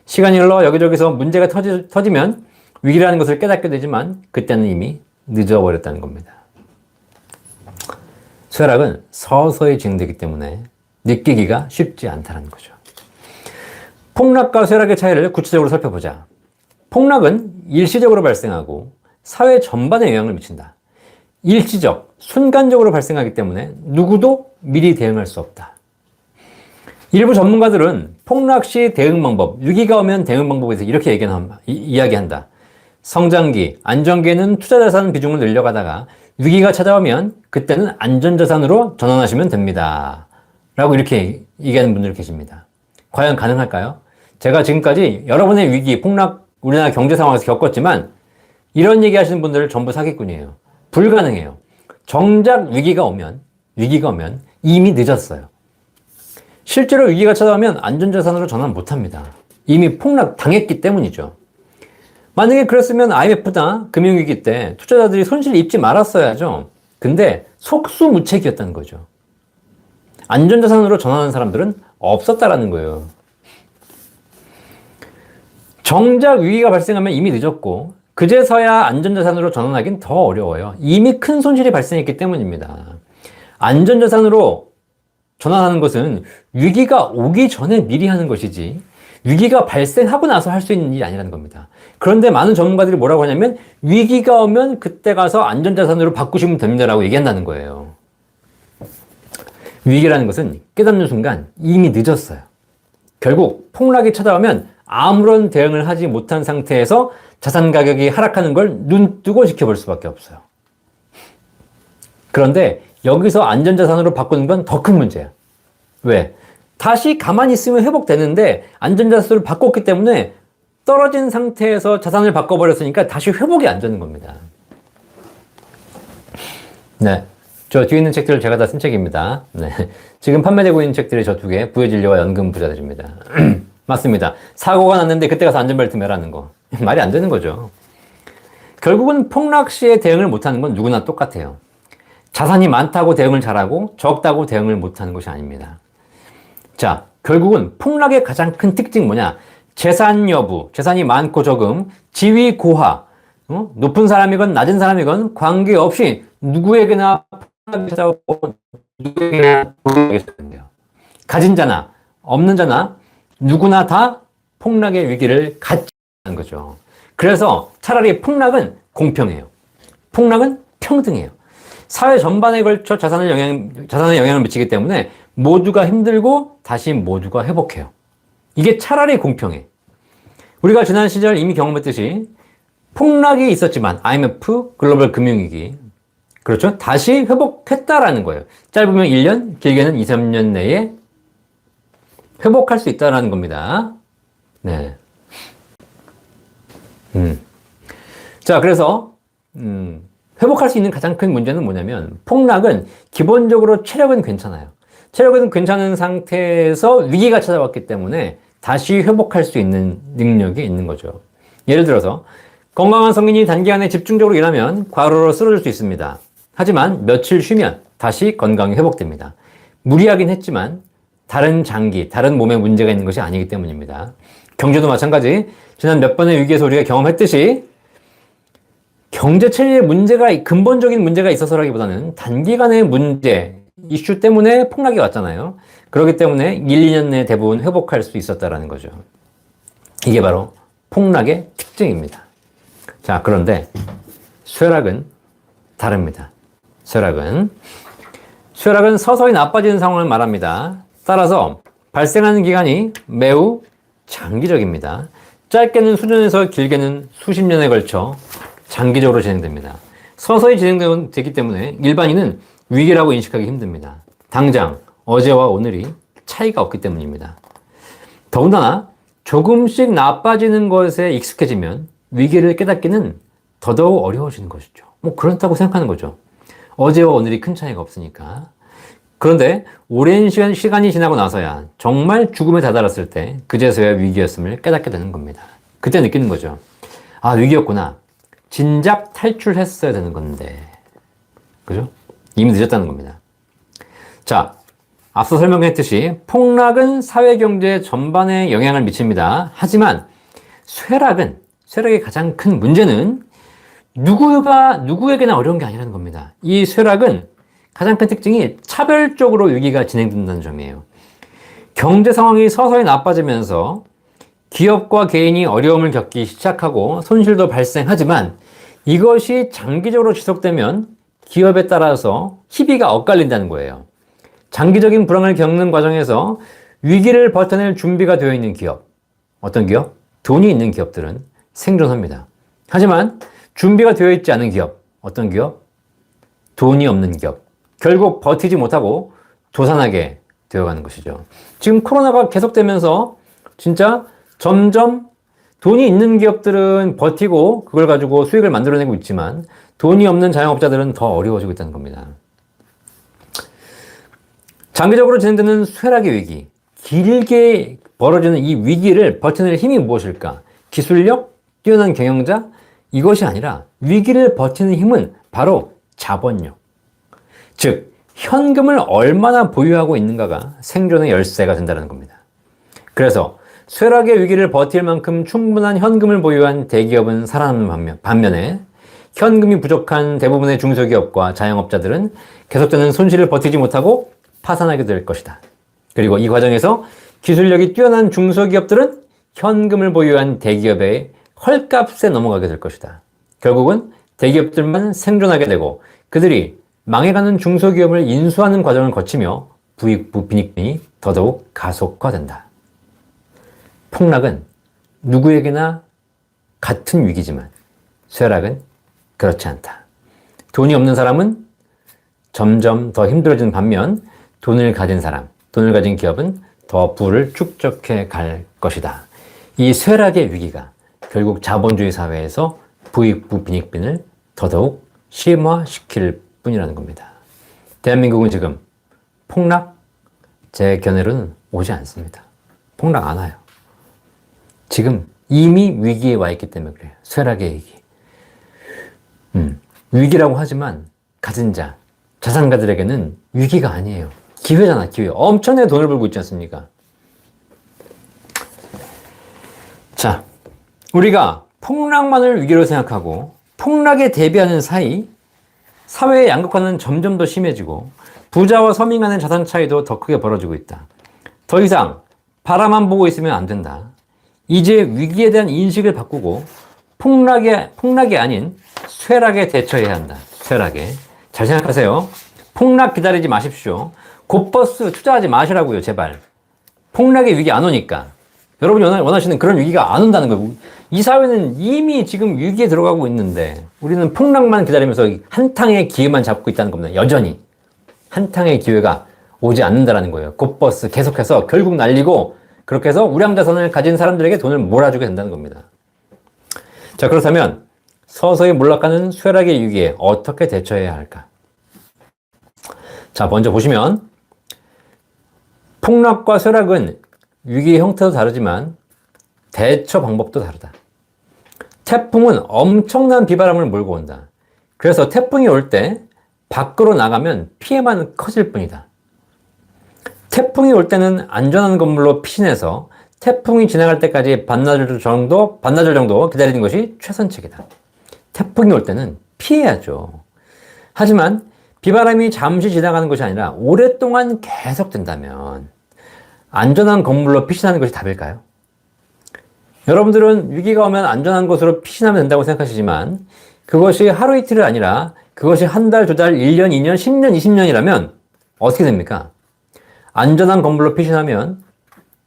시간이 흘러 여기저기서 문제가 터지면 위기라는 것을 깨닫게 되지만 그때는 이미 늦어버렸다는 겁니다. 쇠락은 서서히 진행되기 때문에 느끼기가 쉽지 않다는 거죠. 폭락과 쇠락의 차이를 구체적으로 살펴보자. 폭락은 일시적으로 발생하고 사회 전반에 영향을 미친다. 일시적, 순간적으로 발생하기 때문에 누구도 미리 대응할 수 없다. 일부 전문가들은 폭락 시 대응 방법, 위기가 오면 대응 방법에 대해서 이렇게 이야기한다. 성장기, 안정기에는 투자자산 비중을 늘려가다가 위기가 찾아오면 그때는 안전자산으로 전환하시면 됩니다. 라고 이렇게 얘기하는 분들이 계십니다. 과연 가능할까요? 제가 지금까지 여러 번의 위기, 폭락, 우리나라 경제 상황에서 겪었지만 이런 얘기 하시는 분들 전부 사기꾼이에요. 불가능해요. 정작 위기가 오면 이미 늦었어요. 실제로 위기가 찾아오면 안전자산으로 전환 못합니다. 이미 폭락 당했기 때문이죠. 만약에 그랬으면 IMF나 금융위기 때 투자자들이 손실 입지 말았어야죠. 근데 속수무책이었다는 거죠. 안전자산으로 전환하는 사람들은 없었다라는 거예요. 정작 위기가 발생하면 이미 늦었고 그제서야 안전자산으로 전환하긴 더 어려워요. 이미 큰 손실이 발생했기 때문입니다. 안전자산으로 전환하는 것은 위기가 오기 전에 미리 하는 것이지 위기가 발생하고 나서 할 수 있는 일이 아니라는 겁니다. 그런데 많은 전문가들이 뭐라고 하냐면 위기가 오면 그때 가서 안전자산으로 바꾸시면 됩니다라고 얘기한다는 거예요. 위기라는 것은 깨닫는 순간 이미 늦었어요. 결국 폭락이 찾아오면 아무런 대응을 하지 못한 상태에서 자산 가격이 하락하는 걸 눈뜨고 지켜볼 수밖에 없어요. 그런데 여기서 안전자산으로 바꾸는 건 더 큰 문제야. 왜? 다시 가만히 있으면 회복되는데 안전자산으로 바꿨기 때문에 떨어진 상태에서 자산을 바꿔버렸으니까 다시 회복이 안 되는 겁니다. 네. 저 뒤에 있는 책들을 제가 다 쓴 책입니다. 네. 지금 판매되고 있는 책들이 저 두 개, 부유진료와 연금 부자들입니다. 맞습니다. 사고가 났는데 그때 가서 안전벨트 매라는 거. 말이 안 되는 거죠. 결국은 폭락 시에 대응을 못하는 건 누구나 똑같아요. 자산이 많다고 대응을 잘하고 적다고 대응을 못하는 것이 아닙니다. 자, 결국은 폭락의 가장 큰 특징이 뭐냐? 재산 여부, 재산이 많고 적음, 지위 고하, 높은 사람이건 낮은 사람이건 관계없이 누구에게나 폭락이 찾아오고 누구에게나 폭락이 찾아온대요. 가진 자나 없는 자나 누구나 다 폭락의 위기를 갖지 않는 거죠. 그래서 차라리 폭락은 공평해요. 폭락은 평등해요. 사회 전반에 걸쳐 자산에 영향을 미치기 때문에 모두가 힘들고 다시 모두가 회복해요. 이게 차라리 공평해. 우리가 지난 시절 이미 경험했듯이 폭락이 있었지만 IMF, 글로벌 금융위기, 그렇죠? 다시 회복했다라는 거예요. 짧으면 1년, 길게는 2, 3년 내에 회복할 수 있다라는 겁니다. 네. 자, 그래서 회복할 수 있는 가장 큰 문제는 뭐냐면 폭락은 기본적으로 체력은 괜찮아요. 체력은 괜찮은 상태에서 위기가 찾아왔기 때문에 다시 회복할 수 있는 능력이 있는 거죠. 예를 들어서 건강한 성인이 단기간에 집중적으로 일하면 과로로 쓰러질 수 있습니다. 하지만 며칠 쉬면 다시 건강이 회복됩니다. 무리하긴 했지만 다른 장기, 다른 몸에 문제가 있는 것이 아니기 때문입니다. 경제도 마찬가지. 지난 몇 번의 위기에서 우리가 경험했듯이 경제 체계에 문제가, 근본적인 문제가 있어서라기보다는 단기간의 문제, 이슈 때문에 폭락이 왔잖아요. 그렇기 때문에 1, 2년 내에 대부분 회복할 수 있었다라는 거죠. 이게 바로 폭락의 특징입니다. 자, 그런데 쇠락은 다릅니다. 쇠락은 서서히 나빠지는 상황을 말합니다. 따라서 발생하는 기간이 매우 장기적입니다. 짧게는 수년에서 길게는 수십 년에 걸쳐 장기적으로 진행됩니다. 서서히 진행되기 때문에 일반인은 위기라고 인식하기 힘듭니다. 당장 어제와 오늘이 차이가 없기 때문입니다. 더군다나 조금씩 나빠지는 것에 익숙해지면 위기를 깨닫기는 더더욱 어려워지는 것이죠. 뭐 그렇다고 생각하는 거죠. 어제와 오늘이 큰 차이가 없으니까. 그런데 오랜 시간이 지나고 나서야 정말 죽음에 다다랐을 때 그제서야 위기였음을 깨닫게 되는 겁니다. 그때 느끼는 거죠. 아, 위기였구나. 진작 탈출했어야 되는 건데. 그죠? 이미 늦었다는 겁니다. 자, 앞서 설명했듯이 폭락은 사회경제 전반에 영향을 미칩니다. 하지만 쇠락의 가장 큰 문제는 누구에게나 어려운 게 아니라는 겁니다. 이 쇠락은 가장 큰 특징이 차별적으로 위기가 진행된다는 점이에요. 경제 상황이 서서히 나빠지면서 기업과 개인이 어려움을 겪기 시작하고 손실도 발생하지만 이것이 장기적으로 지속되면 기업에 따라서 희비가 엇갈린다는 거예요. 장기적인 불황을 겪는 과정에서 위기를 버텨낼 준비가 되어 있는 기업, 어떤 기업? 돈이 있는 기업들은 생존합니다. 하지만 준비가 되어 있지 않은 기업, 어떤 기업? 돈이 없는 기업. 결국 버티지 못하고 도산하게 되어가는 것이죠. 지금 코로나가 계속되면서 진짜 점점 돈이 있는 기업들은 버티고 그걸 가지고 수익을 만들어내고 있지만 돈이 없는 자영업자들은 더 어려워지고 있다는 겁니다. 장기적으로 진행되는 쇠락의 위기, 길게 벌어지는 이 위기를 버텨낼 힘이 무엇일까? 기술력, 뛰어난 경영자, 이것이 아니라 위기를 버티는 힘은 바로 자본력. 즉, 현금을 얼마나 보유하고 있는가가 생존의 열쇠가 된다는 겁니다. 그래서 쇠락의 위기를 버틸 만큼 충분한 현금을 보유한 대기업은 살아남는 반면에 현금이 부족한 대부분의 중소기업과 자영업자들은 계속되는 손실을 버티지 못하고 파산하게 될 것이다. 그리고 이 과정에서 기술력이 뛰어난 중소기업들은 현금을 보유한 대기업의 헐값에 넘어가게 될 것이다. 결국은 대기업들만 생존하게 되고 그들이 망해가는 중소기업을 인수하는 과정을 거치며 부익부 빈익빈이 더더욱 가속화된다. 폭락은 누구에게나 같은 위기지만 쇠락은 그렇지 않다. 돈이 없는 사람은 점점 더 힘들어지는 반면 돈을 가진 사람, 돈을 가진 기업은 더 부를 축적해 갈 것이다. 이 쇠락의 위기가 결국 자본주의 사회에서 부익부 빈익빈을 더더욱 심화시킬 뿐이라는 겁니다. 대한민국은 지금 폭락? 제 견해로는 오지 않습니다. 폭락 안 와요. 지금 이미 위기에 와 있기 때문에 그래요. 쇠락의 위기. 위기라고 하지만 가진 자, 자산가들에게는 위기가 아니에요. 기회잖아, 기회. 엄청나게 돈을 벌고 있지 않습니까? 자, 우리가 폭락만을 위기로 생각하고 폭락에 대비하는 사이 사회의 양극화는 점점 더 심해지고 부자와 서민 간의 자산 차이도 더 크게 벌어지고 있다. 더 이상 바라만 보고 있으면 안 된다. 이제 위기에 대한 인식을 바꾸고 폭락이 아닌 쇠락에 대처해야 한다. 쇠락에. 잘 생각하세요. 폭락 기다리지 마십시오. 곧버스 투자하지 마시라고요, 제발. 폭락의 위기 안 오니까. 여러분이 원하시는 그런 위기가 안 온다는 거예요. 이 사회는 이미 지금 위기에 들어가고 있는데 우리는 폭락만 기다리면서 한탕의 기회만 잡고 있다는 겁니다. 여전히. 한탕의 기회가 오지 않는다는 거예요. 곧버스 계속해서 결국 날리고 그렇게 해서 우량자산을 가진 사람들에게 돈을 몰아주게 된다는 겁니다. 자, 그렇다면 서서히 몰락하는 쇠락의 위기에 어떻게 대처해야 할까? 자, 먼저 보시면 폭락과 쇠락은 위기의 형태도 다르지만 대처 방법도 다르다. 태풍은 엄청난 비바람을 몰고 온다. 그래서 태풍이 올 때 밖으로 나가면 피해만 커질 뿐이다. 태풍이 올 때는 안전한 건물로 피신해서 태풍이 지나갈 때까지 반나절 정도 기다리는 것이 최선책이다. 태풍이 올 때는 피해야죠. 하지만 비바람이 잠시 지나가는 것이 아니라 오랫동안 계속된다면 안전한 건물로 피신하는 것이 답일까요? 여러분들은 위기가 오면 안전한 곳으로 피신하면 된다고 생각하시지만 그것이 하루 이틀이 아니라 그것이 한 달, 두 달, 1년, 2년, 10년, 20년이라면 어떻게 됩니까? 안전한 건물로 피신하면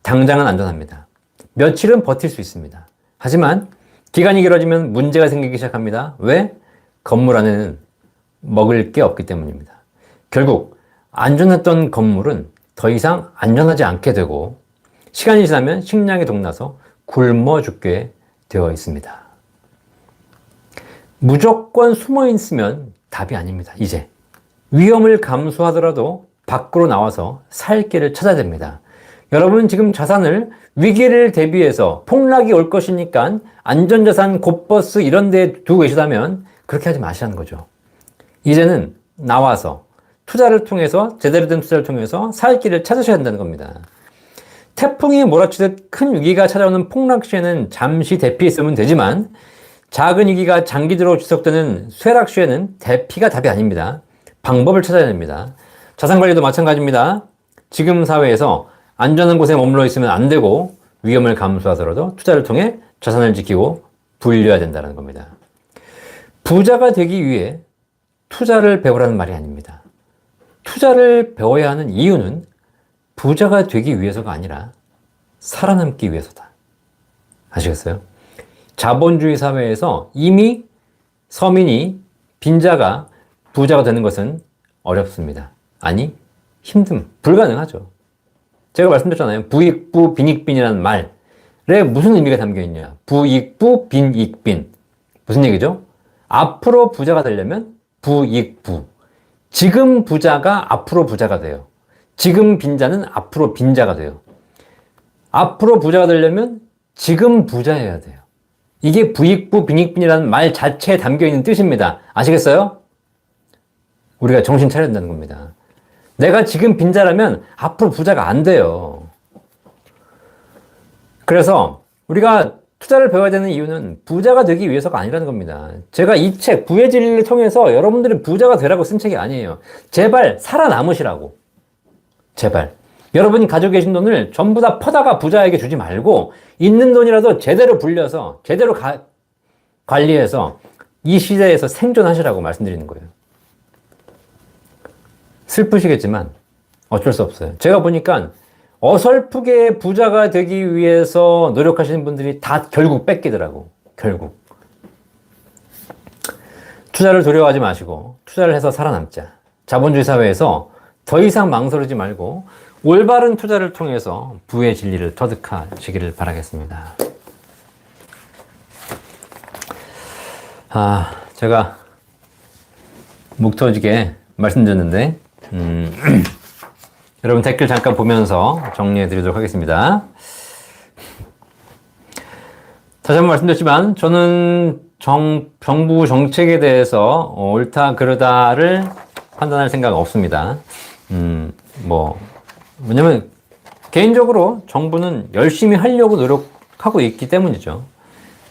당장은 안전합니다. 며칠은 버틸 수 있습니다. 하지만 기간이 길어지면 문제가 생기기 시작합니다. 왜? 건물 안에는 먹을 게 없기 때문입니다. 결국 안전했던 건물은 더 이상 안전하지 않게 되고 시간이 지나면 식량이 동나서 굶어 죽게 되어 있습니다. 무조건 숨어 있으면 답이 아닙니다. 이제 위험을 감수하더라도 밖으로 나와서 살 길을 찾아야 됩니다. 여러분 지금 자산을 위기를 대비해서 폭락이 올 것이니까 안전자산, 곧버스 이런 데 두고 계시다면 그렇게 하지 마시라는 거죠. 이제는 나와서 투자를 통해서 제대로 된 투자를 통해서 살 길을 찾으셔야 한다는 겁니다. 태풍이 몰아치듯 큰 위기가 찾아오는 폭락 시에는 잠시 대피했으면 되지만 작은 위기가 장기적으로 지속되는 쇠락 시에는 대피가 답이 아닙니다. 방법을 찾아야 됩니다. 자산관리도 마찬가지입니다. 지금 사회에서 안전한 곳에 머물러 있으면 안 되고 위험을 감수하더라도 투자를 통해 자산을 지키고 불려야 된다는 겁니다. 부자가 되기 위해 투자를 배우라는 말이 아닙니다. 투자를 배워야 하는 이유는 부자가 되기 위해서가 아니라 살아남기 위해서다. 아시겠어요? 자본주의 사회에서 이미 서민이 빈자가 부자가 되는 것은 어렵습니다. 아니, 불가능하죠. 제가 말씀드렸잖아요. 부익부, 빈익빈이라는 말에 무슨 의미가 담겨 있냐. 부익부, 빈익빈. 무슨 얘기죠? 앞으로 부자가 되려면 부익부. 지금 부자가 앞으로 부자가 돼요. 지금 빈자는 앞으로 빈자가 돼요. 앞으로 부자가 되려면 지금 부자여야 돼요. 이게 부익부, 빈익빈이라는 말 자체에 담겨 있는 뜻입니다. 아시겠어요? 우리가 정신 차려야 된다는 겁니다. 내가 지금 빈자라면 앞으로 부자가 안 돼요. 그래서 우리가 투자를 배워야 되는 이유는 부자가 되기 위해서가 아니라는 겁니다. 제가 이 책, 부의 진리를 통해서 여러분들이 부자가 되라고 쓴 책이 아니에요. 제발 살아남으시라고. 제발. 여러분이 가지고 계신 돈을 전부 다 퍼다가 부자에게 주지 말고 있는 돈이라도 제대로 불려서 제대로 관리해서 이 시대에서 생존하시라고 말씀드리는 거예요. 슬프시겠지만 어쩔 수 없어요. 제가 보니까 어설프게 부자가 되기 위해서 노력하시는 분들이 다 결국 뺏기더라고. 결국. 투자를 두려워하지 마시고 투자를 해서 살아남자. 자본주의 사회에서 더 이상 망설이지 말고 올바른 투자를 통해서 부의 진리를 터득하시기를 바라겠습니다. 제가 목 터지게 말씀드렸는데 여러분 댓글 잠깐 보면서 정리해 드리도록 하겠습니다. 다시 한번 말씀드렸지만 저는 정부 정책에 대해서 옳다 그르다를 판단할 생각 없습니다. 왜냐면 개인적으로 정부는 열심히 하려고 노력하고 있기 때문이죠.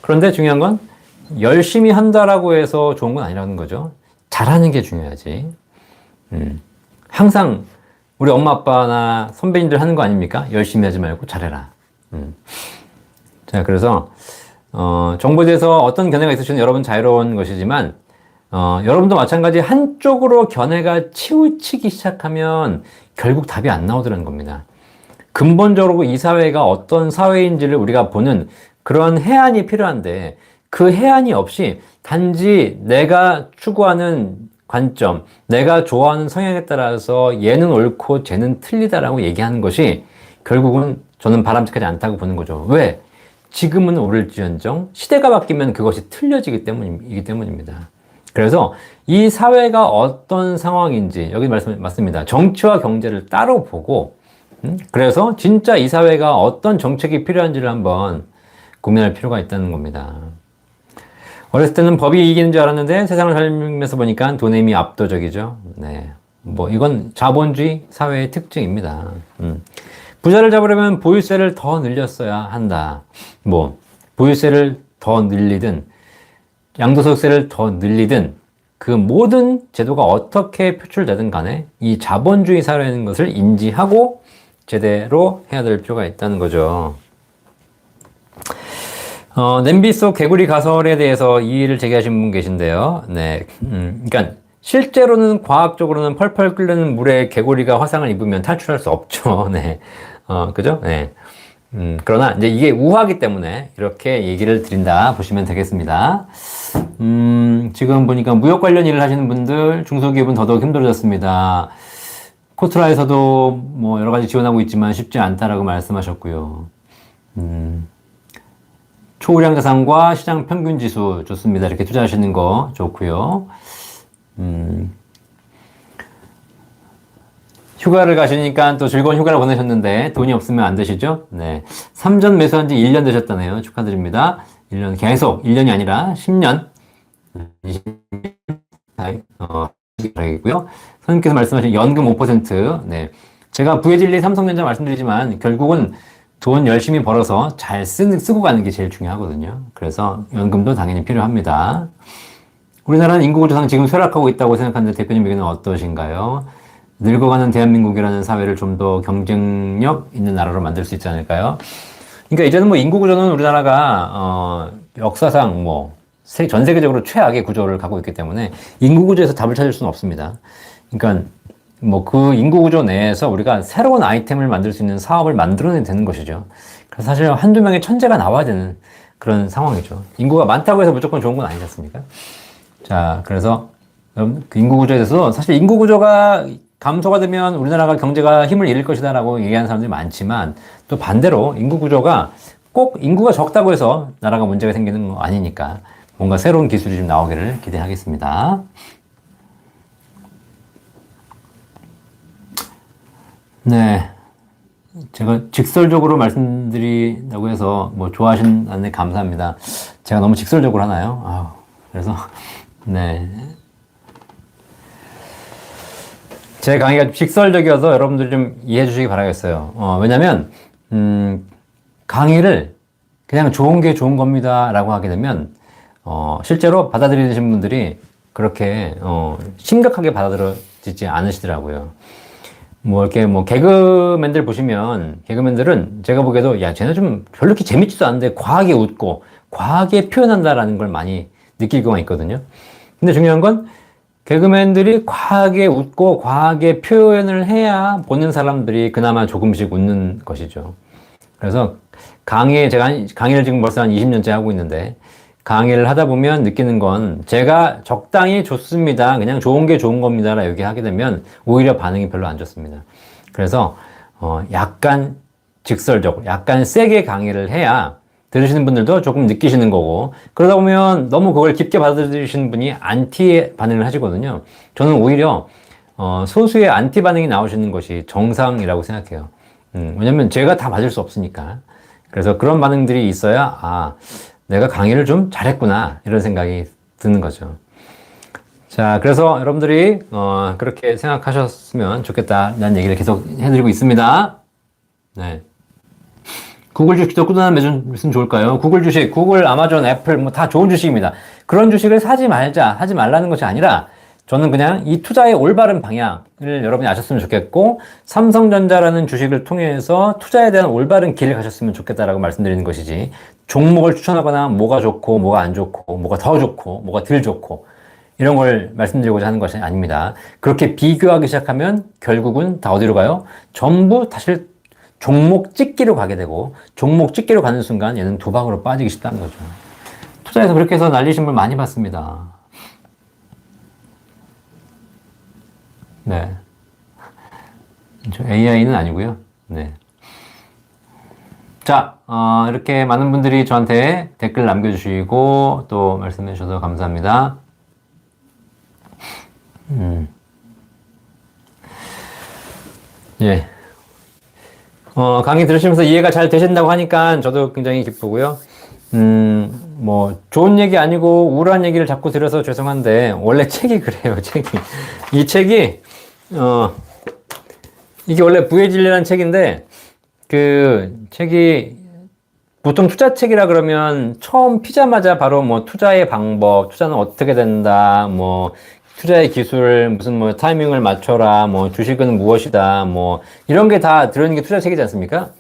그런데 중요한 건 열심히 한다라고 해서 좋은 건 아니라는 거죠. 잘하는 게 중요하지. 항상 우리 엄마 아빠나 선배님들 하는 거 아닙니까? 열심히 하지 말고 잘해라. 자, 그래서 정부에 대해서 어떤 견해가 있으시든 여러분 자유로운 것이지만 여러분도 마찬가지 한쪽으로 견해가 치우치기 시작하면 결국 답이 안 나오더라는 겁니다. 근본적으로 이 사회가 어떤 사회인지를 우리가 보는 그런 해안이 필요한데 그 해안이 없이 단지 내가 추구하는 관점, 내가 좋아하는 성향에 따라서 얘는 옳고 쟤는 틀리다라고 얘기하는 것이 결국은 저는 바람직하지 않다고 보는 거죠. 왜? 지금은 옳을지언정 시대가 바뀌면 그것이 틀려지기 때문입니다. 그래서 이 사회가 어떤 상황인지 여기 맞습니다. 정치와 경제를 따로 보고 그래서 진짜 이 사회가 어떤 정책이 필요한지를 한번 고민할 필요가 있다는 겁니다. 어렸을 때는 법이 이기는 줄 알았는데 세상을 살면서 보니까 돈의 힘이 압도적이죠. 네, 이건 자본주의 사회의 특징입니다. 부자를 잡으려면 보유세를 더 늘렸어야 한다. 보유세를 더 늘리든 양도소득세를 더 늘리든 그 모든 제도가 어떻게 표출되든 간에 이 자본주의 사회라는 것을 인지하고 제대로 해야 될 필요가 있다는 거죠. 냄비 속 개구리 가설에 대해서 이의를 제기하신 분 계신데요. 네, 그러니까 실제로는 과학적으로는 펄펄 끓는 물에 개구리가 화상을 입으면 탈출할 수 없죠. 네, 그죠? 네. 그러나 이제 이게 우화기 때문에 이렇게 얘기를 드린다 보시면 되겠습니다. 지금 보니까 무역 관련 일을 하시는 분들 중소기업은 더더욱 힘들어졌습니다. 코트라에서도 여러 가지 지원하고 있지만 쉽지 않다라고 말씀하셨고요. 초우량 자산과 시장 평균 지수 좋습니다. 이렇게 투자하시는 거 좋고요. 휴가를 가시니까 또 즐거운 휴가를 보내셨는데 돈이 없으면 안 되시죠? 네. 3전 매수한 지 1년 되셨다네요. 축하드립니다. 1년 계속 1년이 아니라 10년 20년 바라겠고요. 선생님께서 말씀하신 연금 5%. 네. 제가 부의 진리 삼성전자 말씀드리지만 결국은 돈 열심히 벌어서 잘 쓰고 가는 게 제일 중요하거든요. 그래서 연금도 당연히 필요합니다. 우리나라는 인구구조상 지금 쇠락하고 있다고 생각하는데 대표님 의견은 어떠신가요? 늙어가는 대한민국이라는 사회를 좀 더 경쟁력 있는 나라로 만들 수 있지 않을까요? 그러니까 이제는 인구구조는 우리나라가 역사상 전 세계적으로 최악의 구조를 갖고 있기 때문에 인구구조에서 답을 찾을 수는 없습니다. 그러니까 그 인구구조 내에서 우리가 새로운 아이템을 만들 수 있는 사업을 만들어내야 되는 것이죠. 그래서 사실 한두 명의 천재가 나와야 되는 그런 상황이죠. 인구가 많다고 해서 무조건 좋은 건 아니지 않습니까? 자, 그래서 그 인구구조에 대해서 사실 인구구조가 감소가 되면 우리나라가 경제가 힘을 잃을 것이다라고 얘기하는 사람들이 많지만 또 반대로 인구 구조가 꼭 인구가 적다고 해서 나라가 문제가 생기는 거 아니니까 뭔가 새로운 기술이 좀 나오기를 기대하겠습니다. 네. 제가 직설적으로 말씀드린다고 해서 뭐 좋아하신다는 데 감사합니다. 제가 너무 직설적으로 하나요? 그래서, 네. 제 강의가 직설적이어서 여러분들이 좀 이해해 주시기 바라겠어요. 왜냐면, 강의를 그냥 좋은 게 좋은 겁니다 라고 하게 되면, 실제로 받아들이시는 분들이 그렇게, 심각하게 받아들여지지 않으시더라고요. 뭐 이렇게 뭐 개그맨들 보시면 개그맨들은 제가 보기에도 야 쟤네 좀 별로 이렇게 재밌지도 않은데 과하게 웃고 과하게 표현한다라는 걸 많이 느낄 경우가 있거든요. 근데 중요한 건 개그맨들이 과하게 웃고 과하게 표현을 해야 보는 사람들이 그나마 조금씩 웃는 것이죠. 그래서 제가 강의를 지금 벌써 한 20년째 하고 있는데 강의를 하다 보면 느끼는 건 제가 적당히 좋습니다. 그냥 좋은 게 좋은 겁니다. 라고 얘기하게 되면 오히려 반응이 별로 안 좋습니다. 그래서 약간 직설적으로 약간 세게 강의를 해야 들으시는 분들도 조금 느끼시는 거고 그러다 보면 너무 그걸 깊게 받아들이시는 분이 안티 반응을 하시거든요. 저는 오히려 소수의 안티 반응이 나오시는 것이 정상이라고 생각해요. 왜냐면 제가 다 맞을 수 없으니까. 그래서 그런 반응들이 있어야 내가 강의를 좀 잘했구나 이런 생각이 드는 거죠. 자, 그래서 여러분들이 그렇게 생각하셨으면 좋겠다라는 얘기를 계속 해드리고 있습니다. 네. 구글 주식도 꾸준한 매수는 좋을까요? 구글 주식, 구글, 아마존, 애플 뭐 다 좋은 주식입니다. 그런 주식을 하지 말라는 것이 아니라 저는 그냥 이 투자의 올바른 방향을 여러분이 아셨으면 좋겠고 삼성전자라는 주식을 통해서 투자에 대한 올바른 길을 가셨으면 좋겠다라고 말씀드리는 것이지 종목을 추천하거나 뭐가 좋고 뭐가 안 좋고 뭐가 더 좋고 뭐가 덜 좋고 이런 걸 말씀드리고자 하는 것이 아닙니다. 그렇게 비교하기 시작하면 결국은 다 어디로 가요? 전부 사실 종목 찍기로 가게 되고 종목 찍기로 가는 순간 얘는 도박으로 빠지기 쉽다는 거죠. 투자에서 그렇게 해서 날리신 분 많이 봤습니다. 네. 저 AI는 아니고요. 네. 자, 이렇게 많은 분들이 저한테 댓글 남겨주시고 또 말씀해 주셔서 감사합니다. 예. 강의 들으시면서 이해가 잘 되신다고 하니까 저도 굉장히 기쁘고요. 뭐, 좋은 얘기 아니고 우울한 얘기를 자꾸 드려서 죄송한데, 원래 책이 그래요, 책이. 이 책이, 이게 원래 부의 진리라는 책인데, 그 책이 보통 투자책이라 그러면 처음 피자마자 바로 뭐 투자의 방법, 투자는 어떻게 된다, 뭐 투자의 기술, 무슨 뭐 타이밍을 맞춰라, 뭐 주식은 무엇이다, 뭐 이런 게 다 들어있는 게 투자책이지 않습니까?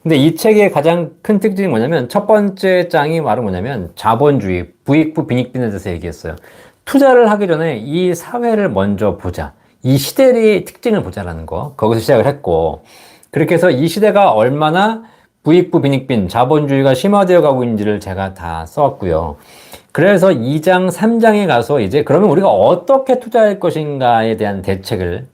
근데 이 책의 가장 큰 특징이 뭐냐면 첫 번째 장이 바로 뭐냐면 자본주의, 부익부 빈익빈에 대해서 얘기했어요. 투자를 하기 전에 이 사회를 먼저 보자. 이 시대의 특징을 보자라는 거. 거기서 시작을 했고 그렇게 해서 이 시대가 얼마나 부익부 빈익빈, 자본주의가 심화되어 가고 있는지를 제가 다 썼고요. 그래서 2장, 3장에 가서 이제 그러면 우리가 어떻게 투자할 것인가에 대한 대책을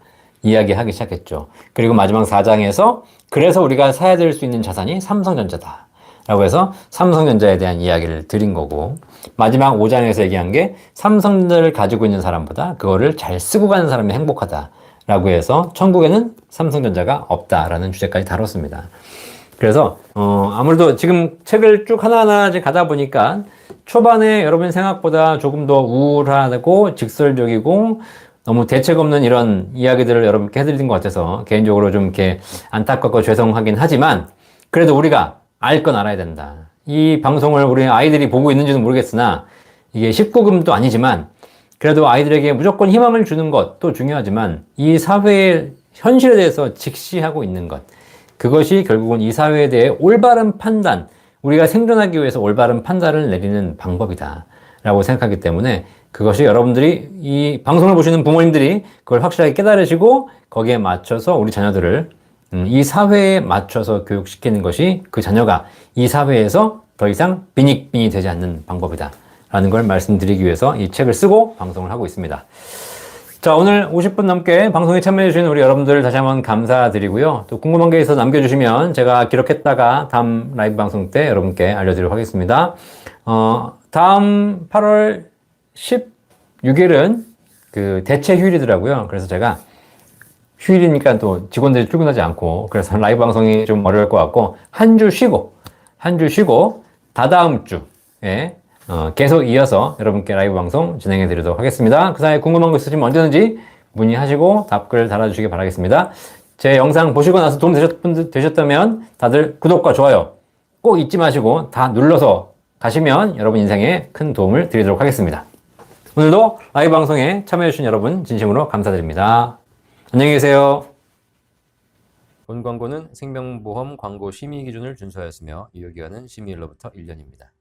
이야기하기 시작했죠. 그리고 마지막 4장에서 그래서 우리가 사야 될 수 있는 자산이 삼성전자다. 라고 해서 삼성전자에 대한 이야기를 드린 거고 마지막 5장에서 얘기한 게 삼성전자를 가지고 있는 사람보다 그거를 잘 쓰고 가는 사람이 행복하다. 라고 해서 천국에는 삼성전자가 없다라는 주제까지 다뤘습니다. 그래서 아무래도 지금 책을 쭉 하나하나 가다 보니까 초반에 여러분 생각보다 조금 더 우울하고 직설적이고 너무 대책 없는 이런 이야기들을 여러분께 해드린 것 같아서 개인적으로 좀 이렇게 안타깝고 죄송하긴 하지만 그래도 우리가 알 건 알아야 된다. 이 방송을 우리 아이들이 보고 있는지는 모르겠으나 이게 19금도 아니지만 그래도 아이들에게 무조건 희망을 주는 것도 중요하지만 이 사회의 현실에 대해서 직시하고 있는 것 그것이 결국은 이 사회에 대해 올바른 판단 우리가 생존하기 위해서 올바른 판단을 내리는 방법이다 라고 생각하기 때문에 그것이 여러분들이 이 방송을 보시는 부모님들이 그걸 확실하게 깨달으시고 거기에 맞춰서 우리 자녀들을 이 사회에 맞춰서 교육시키는 것이 그 자녀가 이 사회에서 더 이상 빈익빈이 되지 않는 방법이다 라는 걸 말씀드리기 위해서 이 책을 쓰고 방송을 하고 있습니다. 자, 오늘 50분 넘게 방송에 참여해주신 우리 여러분들 다시 한번 감사드리고요. 또 궁금한 게 있어서 남겨주시면 제가 기록했다가 다음 라이브 방송 때 여러분께 알려드리도록 하겠습니다. 다음 8월 16일은 그 대체 휴일이더라고요. 그래서 제가 휴일이니까 또 직원들이 출근하지 않고 그래서 라이브 방송이 좀 어려울 것 같고 한 주 쉬고 다다음 주에 계속 이어서 여러분께 라이브 방송 진행해 드리도록 하겠습니다. 그 사이에 궁금한 거 있으시면 언제든지 문의하시고 답글 달아주시기 바라겠습니다. 제 영상 보시고 나서 도움 되셨다면 다들 구독과 좋아요 꼭 잊지 마시고 다 눌러서 가시면 여러분 인생에 큰 도움을 드리도록 하겠습니다. 오늘도 라이브 방송에 참여해주신 여러분 진심으로 감사드립니다. 안녕히 계세요. 본 광고는 생명보험 광고 심의 기준을 준수하였으며 유효기간은 심의일로부터 1년입니다.